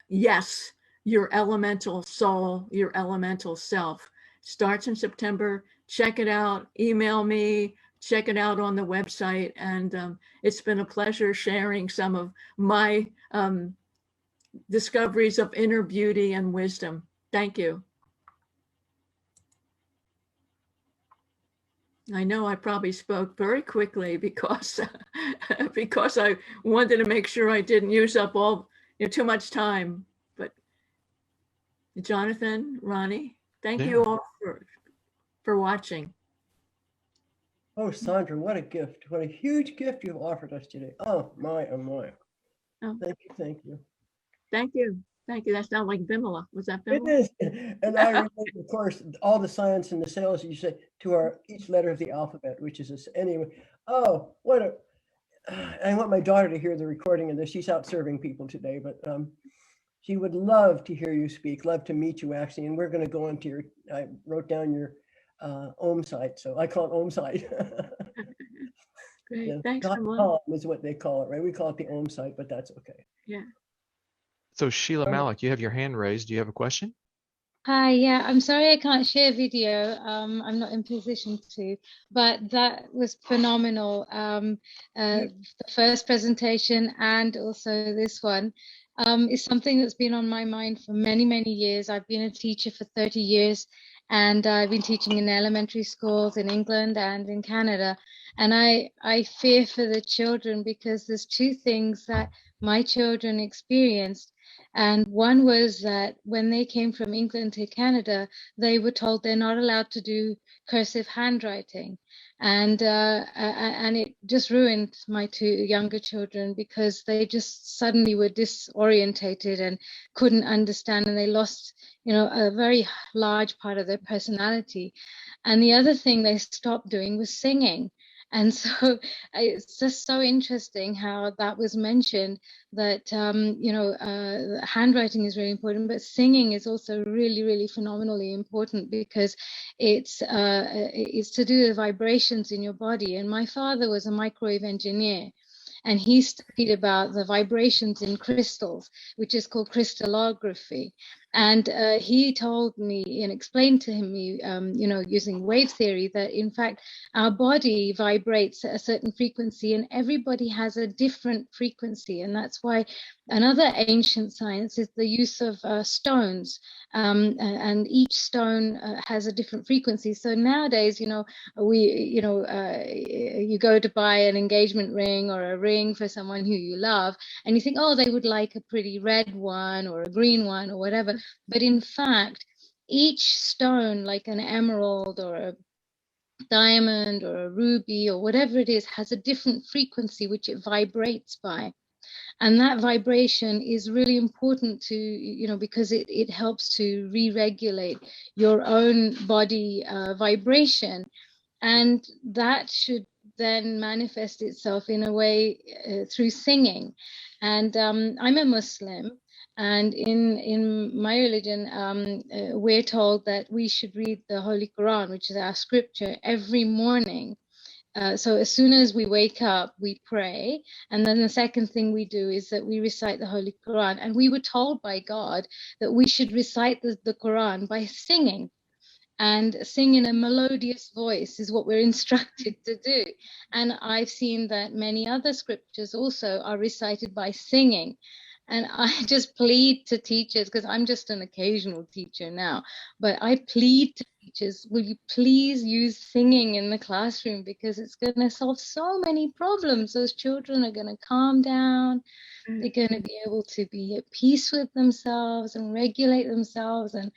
yes, your elemental soul, your elemental self. Starts in September. Check it out. Email me. Check it out on the website. And it's been a pleasure sharing some of my discoveries of inner beauty and wisdom. Thank you. I know I probably spoke very quickly because because I wanted to make sure I didn't use up all too much time. But Jonathan, Ronnie, thank you all for watching. Oh, Sondra, what a gift. What a huge gift you've offered us today. Oh, my, oh, my. Oh. Thank you, thank you. Thank you. Thank you. That sounds like 𝗏𝗏𝗧. Was that 𝗏𝗏𝗧? It is. And I relate, of course, all the science and the sales you say to each letter of the alphabet, which is anyway. Oh, what a, I want my daughter to hear the recording of this. She's out serving people today, but she would love to hear you speak, love to meet you actually. And we're going to go into your, I wrote down your 𝗪𝗓, so I call it 𝗪𝗓. Great. Yeah, Thanks, .com is what they call it, right? We call it the 𝗪𝗓, but that's okay. Yeah. So Sheila Malik, you have your hand raised. Do you have a question? Hi, yeah, I'm sorry I can't share video. I'm not in position to, but that was phenomenal. The first presentation and also this one is something that's been on my mind for many, many years. I've been a teacher for 30 years, and I've been teaching in elementary schools in England and in Canada. And I fear for the children because there's two things that my children experienced. And one was that when they came from England to Canada, they were told they're not allowed to do cursive handwriting. And it just ruined my two younger children because they just suddenly were disorientated and couldn't understand, and they lost, a very large part of their personality. And the other thing they stopped doing was singing. And so it's just so interesting how that was mentioned, that, handwriting is really important, but singing is also really, really phenomenally important because it's to do with vibrations in your body. And my father was a microwave engineer. and he studied about the vibrations in crystals, which is called crystallography. And he told me and explained to me, using wave theory, that in fact our body vibrates at a certain frequency, and everybody has a different frequency. And that's why another ancient science is the use of stones, and each stone has a different frequency. So nowadays, you go to buy an engagement ring or a ring for someone who you love, and you think, oh, they would like a pretty red one or a green one or whatever. But in fact, each stone, like an emerald or a diamond or a ruby or whatever it is, has a different frequency which it vibrates by. And that vibration is really important to, because it helps to re-regulate your own body vibration. And that should then manifest itself in a way through singing. And I'm a Muslim. And in my religion, we're told that we should read the Holy Quran, which is our scripture, every morning. So as soon as we wake up, we pray. And then the second thing we do is that we recite the Holy Quran. And we were told by God that we should recite the Quran by singing. And sing in a melodious voice is what we're instructed to do. And I've seen that many other scriptures also are recited by singing. And I just plead to teachers, because I'm just an occasional teacher now, but I plead to teachers, will you please use singing in the classroom, because it's going to solve so many problems. Those children are going to calm down. They're going to be able to be at peace with themselves and regulate themselves and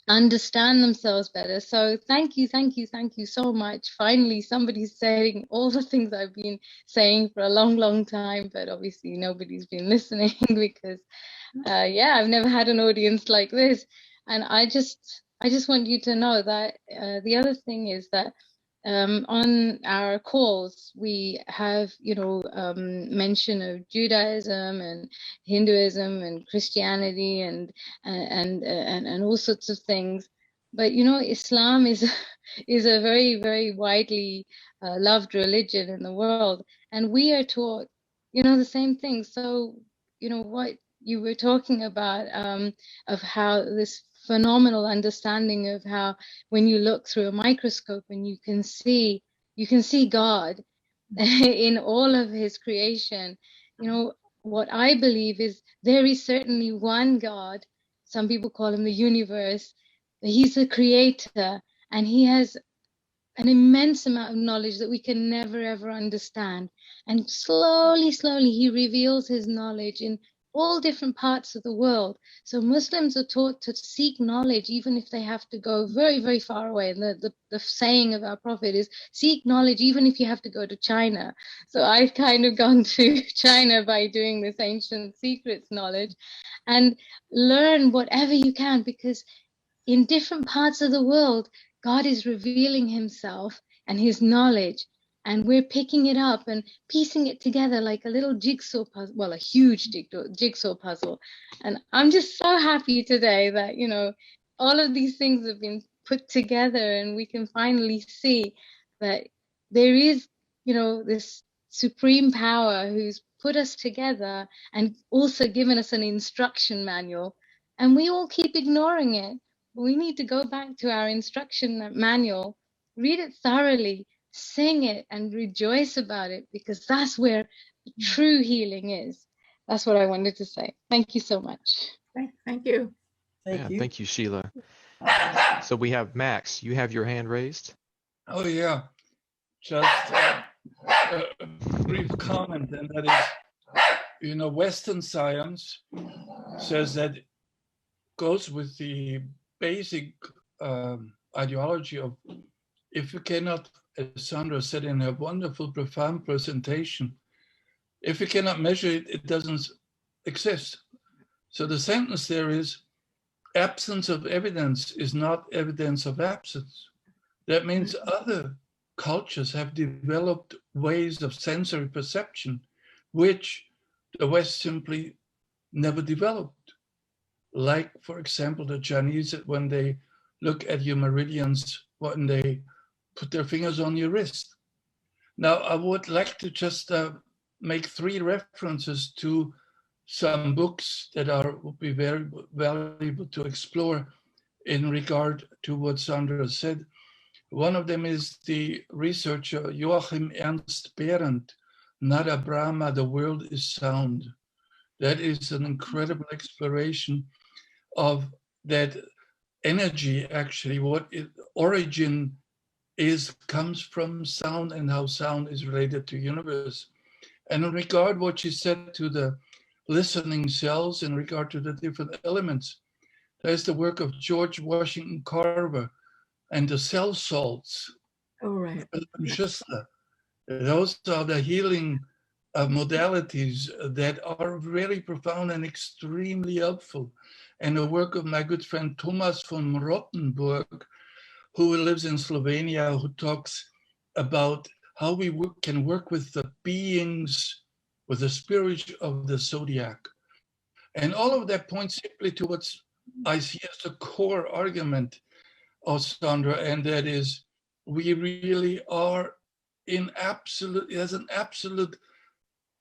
understand themselves better. So thank you so much. Finally, somebody's saying all the things I've been saying for a long time, but obviously nobody's been listening because I've never had an audience like this. And I just want you to know that the other thing is that on our calls we have mention of Judaism and Hinduism and Christianity and all sorts of things, but Islam is a very, very widely loved religion in the world, and we are taught the same thing. So what you were talking about of how this phenomenal understanding of how when you look through a microscope and you can see God in all of his creation, what I believe is there is certainly one God. Some people call him the universe, but he's the creator, and he has an immense amount of knowledge that we can never ever understand. And slowly he reveals his knowledge in all different parts of the world. So Muslims are taught to seek knowledge even if they have to go very, very far away. And the saying of our Prophet is, seek knowledge even if you have to go to China. So I've kind of gone to China by doing this ancient secrets knowledge, and learn whatever you can, because in different parts of the world, God is revealing himself and his knowledge, and we're picking it up and piecing it together like a little jigsaw puzzle, well, a huge jigsaw puzzle. And I'm just so happy today that, all of these things have been put together, and we can finally see that there is, this supreme power who's put us together and also given us an instruction manual, and we all keep ignoring it. We need to go back to our instruction manual, read it thoroughly, sing it, and rejoice about it, because that's where true healing is. That's what I wanted to say. Thank you so much. Thank you. Thank you, Sheila. So we have Max, you have your hand raised. Oh yeah, just a brief comment, and that is, Western science says that goes with the basic ideology of, if you cannot, as Sondra said in her wonderful, profound presentation, if you cannot measure it, it doesn't exist. So the sentence there is, absence of evidence is not evidence of absence. That means other cultures have developed ways of sensory perception, which the West simply never developed. Like, for example, the Chinese, when they look at your meridians, when they put their fingers on your wrist. Now, I would like to just make 3 references to some books that would be very valuable to explore in regard to what Sondra said. One of them is the researcher Joachim Ernst Behrendt, Nada Brahma, The World is Sound. That is an incredible exploration of that energy, actually, what origin comes from sound and how sound is related to universe. And in regard what she said to the listening cells, in regard to the different elements, there's the work of George Washington Carver and the cell salts. Oh, right. Those are the healing modalities that are really profound and extremely helpful. And the work of my good friend Thomas von Rottenburg, who lives in Slovenia, who talks about how we can work with the beings, with the spirit of the zodiac. And all of that points simply to what I see as the core argument of Sondra, and that is we really are there's an absolute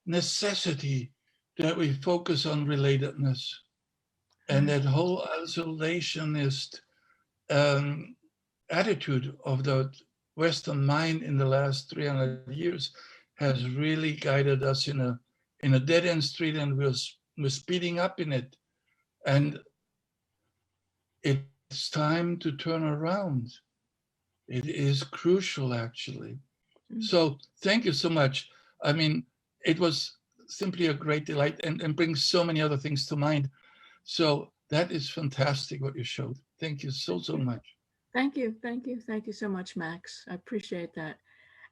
necessity that we focus on relatedness. And that whole isolationist attitude of the Western mind in the last 300 years has really guided us in a dead-end street, and we're speeding up in it. And it's time to turn around. It is crucial, actually. So thank you so much. I mean, it was simply a great delight and brings so many other things to mind. So that is fantastic what you showed. Thank you so much. Thank you. Thank you. Thank you so much, Max. I appreciate that.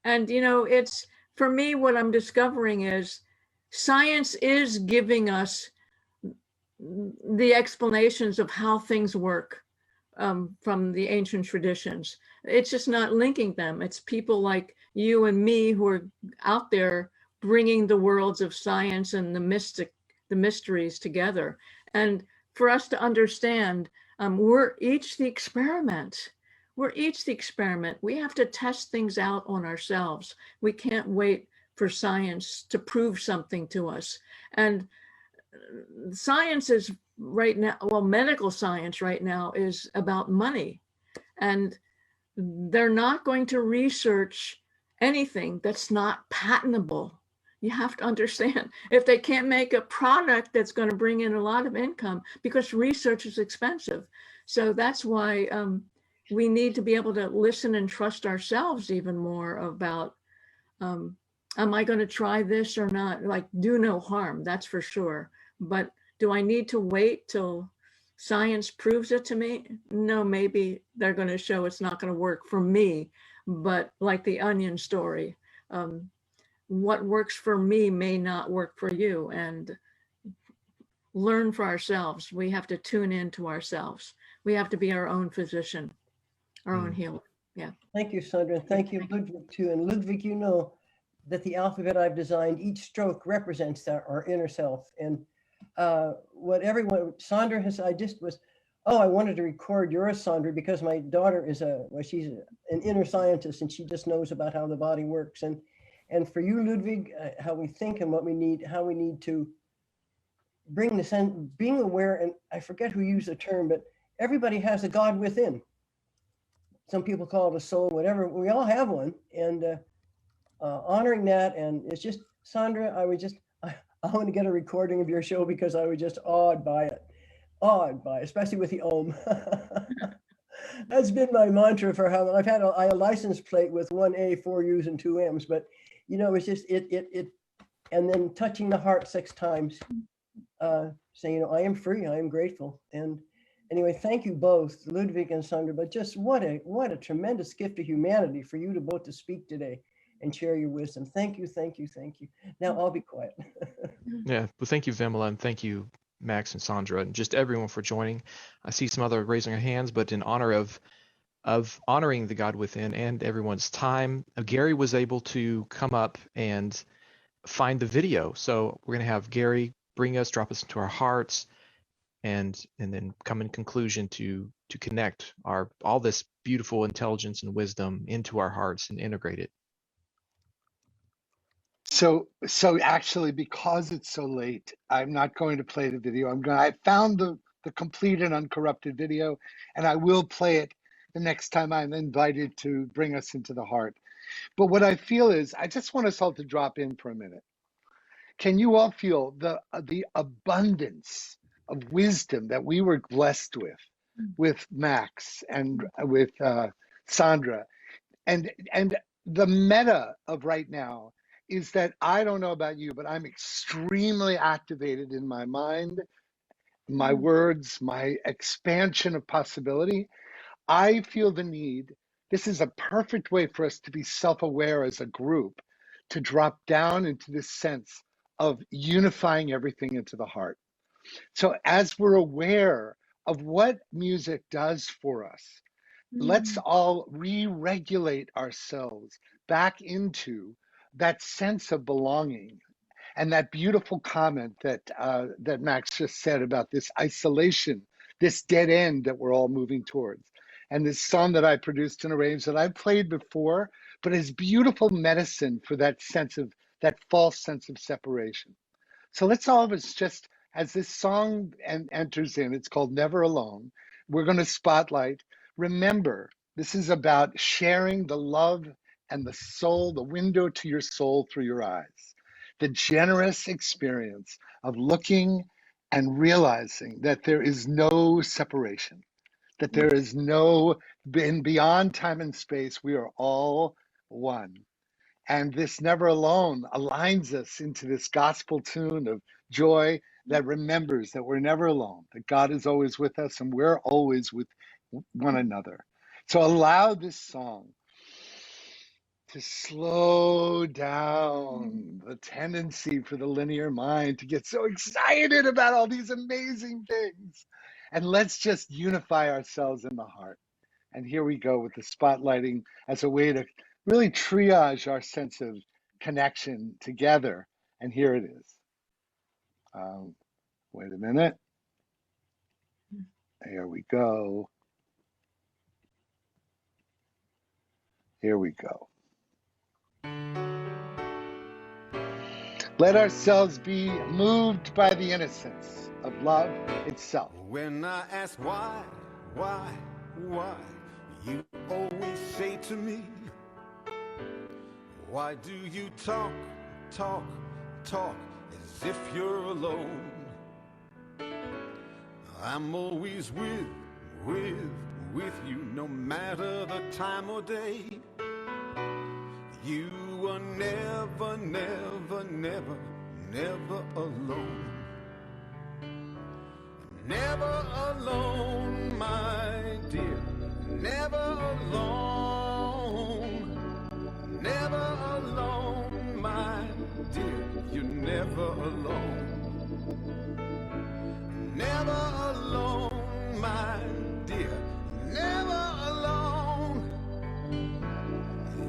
And, you know, it's, for me, what I'm discovering is science is giving us the explanations of how things work from the ancient traditions. It's just not linking them. It's people like you and me who are out there bringing the worlds of science and the mysteries together. And for us to understand, we're each the experiment. We're each the experiment. We have to test things out on ourselves. We can't wait for science to prove something to us. And science is right now, well, medical science right now is about money. And they're not going to research anything that's not patentable. You have to understand, if they can't make a product that's going to bring in a lot of income, because research is expensive. So that's why we need to be able to listen and trust ourselves even more about, am I going to try this or not? Like, do no harm, that's for sure. But do I need to wait till science proves it to me? No, maybe they're going to show it's not going to work for me. But like the onion story, what works for me may not work for you, and learn for ourselves. We have to tune into ourselves. We have to be our own physician, our own healer. Yeah. Thank you, Sondra. Thank you, Ludwig, too. And Ludwig, you know that the alphabet I've designed, each stroke represents our inner self. And what everyone, Sondra has, I wanted to record yours, Sondra, because my daughter is she's an inner scientist, and she just knows about how the body works. And for you, Ludwig, how we think and what we need, how we need to bring the sense, being aware, and I forget who used the term, but everybody has a God within. Some people call it a soul, whatever. We all have one, and honoring that. And it's just, Sondra, I want to get a recording of your show because I was just awed by it, especially with the Om. That's been my mantra for how long. I've had a license plate with 1 A, 4 U's, and 2 M's, but you know, it's just and then touching the heart 6 times, saying, you know, I am free, I am grateful. And anyway, thank you both, Ludwig and Sondra. But just what a tremendous gift to humanity for you to both to speak today and share your wisdom. Thank you, thank you, thank you. Now I'll be quiet. Yeah, well, thank you, 𝗪𝗪, and thank you, Max and Sondra, and just everyone for joining. I see some other raising their hands, but in honor of honoring the God within and everyone's time, Gary was able to come up and find the video. So we're going to have Gary drop us into our hearts, and then come in conclusion to connect all this beautiful intelligence and wisdom into our hearts and integrate it. So actually, because it's so late, I'm not going to play the video. I found the complete and uncorrupted video, and I will play it the next time I'm invited to bring us into the heart. But what I feel is, I just want us all to drop in for a minute. Can you all feel the abundance of wisdom that we were blessed with Max and with Sondra, and the meta of right now is that I don't know about you, but I'm extremely activated in my mind, my words, my expansion of possibility. I feel the need. This is a perfect way for us to be self-aware as a group, to drop down into this sense of unifying everything into the heart. So as we're aware of what music does for us, let's all re-regulate ourselves back into that sense of belonging. And that beautiful comment that Max just said about this isolation, this dead end that we're all moving towards. And this song that I produced and arranged that I've played before, but is beautiful medicine for that false sense of separation. So let's all of us just, as this song enters in, it's called Never Alone, we're going to spotlight. Remember, this is about sharing the love and the soul, the window to your soul through your eyes. The generous experience of looking and realizing that there is no separation, that there is no, beyond time and space, we are all one. And this Never Alone aligns us into this gospel tune of joy that remembers that we're never alone, that God is always with us and we're always with one another. So allow this song to slow down the tendency for the linear mind to get so excited about all these amazing things. And let's just unify ourselves in the heart. And here we go with the spotlighting as a way to really triage our sense of connection together. And here it is. Wait a minute. There we go. Here we go. Let ourselves be moved by the innocence of love itself. When I ask why, you always say to me, why do you talk as if you're alone? I'm always with you, no matter the time or day. You are never alone. Never alone, my dear. Never alone. Never alone, my dear. You're never alone. Never alone, my dear. Never alone.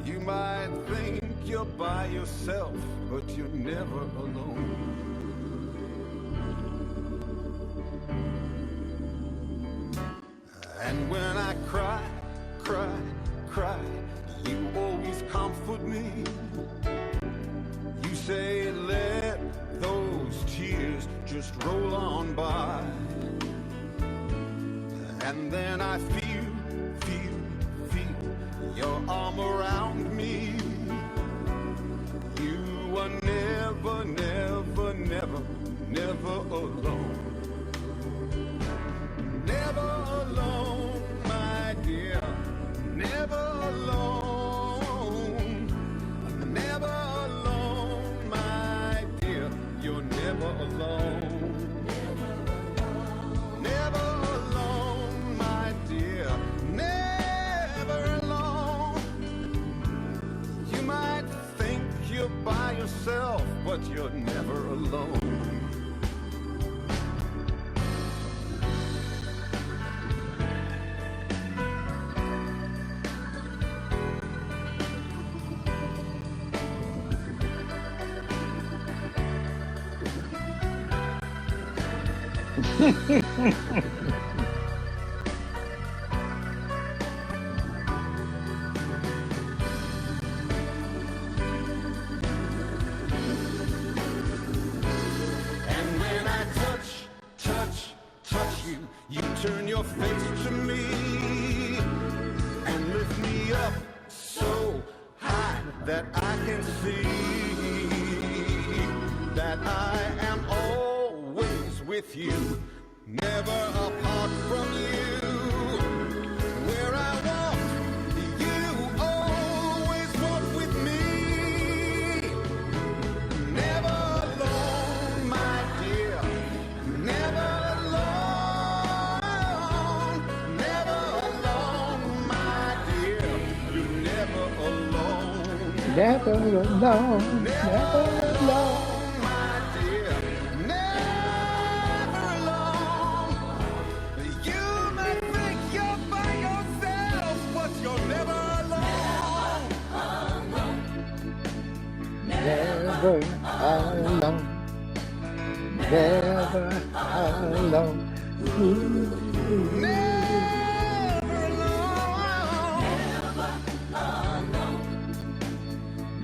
You might think you're by yourself, but you're never alone. And when I cry, you always comfort me. You say, let those tears just roll on by. And then I feel your arm around me. You are never alone. Never alone, my dear. Never alone. Never alone, my dear. You're never alone. Never alone, my dear. Never alone. You might think you're by yourself, but you're never alone. your face to me and lift me up so high that I can see that I am always with you, never apart from you. Where I walk, you always walk with me. Never alone, my dear. Never alone. Never alone, my dear. You're never alone. Never alone. Never alone. My dear. Never alone. You may think you're by yourself, but you're never alone. Never alone. Never alone. Never alone.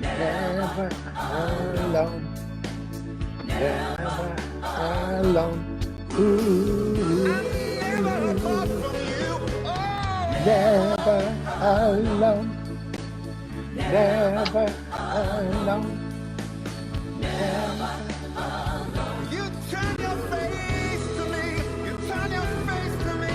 Never alone. Never alone. Never apart from you. Oh, Never alone. Never alone. you turn your face to me. You turn your face to me.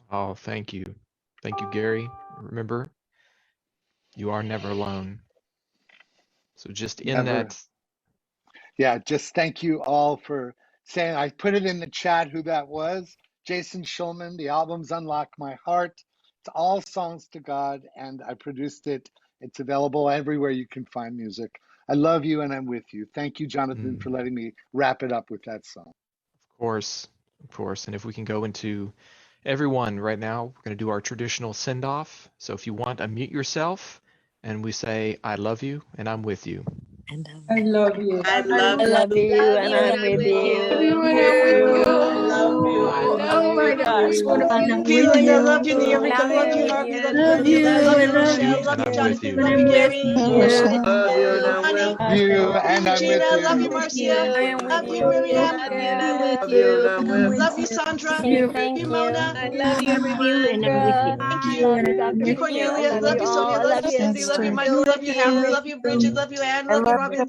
Oh, thank you. Thank you, Gary. Remember, you are never alone. So just in Never. that, Yeah, just thank you all for saying. I put it in the chat who that was. Jason Schulman. The album's Unlock My Heart. It's all songs to God, and I produced it. It's available everywhere you can find music. I love you, and I'm with you. Thank you, Jonathan, for letting me wrap it up with that song. of course. And if we can go into everyone right now, we're going to do our traditional send-off. So if you want, unmute yourself, and we say, I love you, and I'm with you. I love you. I love you, and I'm with you. Oh my gosh, what a Feeling, I love you, Niyamika, love you, love you, love you, love you, Michelle, love you, Jonathan, love you, Gary, Love you, and I'm with Gina, you. love you, Marcia, love you, Maryam, love you, love you, Sondra, love you, Mona, love you, everyone, thank you, love you, Cornelia, love you, Sonia, love you, Cindy, love you, Michael, love you, Howard, love you, Bridget, love you, Anne, love you, Robin.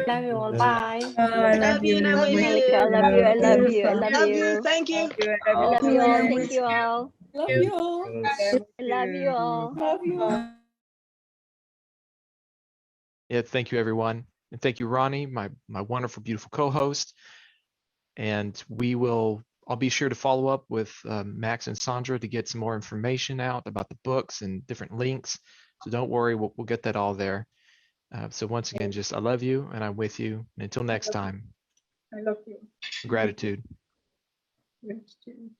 Love you all. Bye. Love you, and I'm with you. I love you. I love you. I Love you. Thank you. I love you all. Thank you all. Love you all. I love you all. Love you all. Yeah, thank you, everyone. And thank you, Ronnie, my wonderful, beautiful co-host. And I'll be sure to follow up with Max and Sondra to get some more information out about the books and different links. So don't worry, we'll get that all there. So once again, just I love you, and I'm with you. And until next time, I love you. gratitude. Gratitude.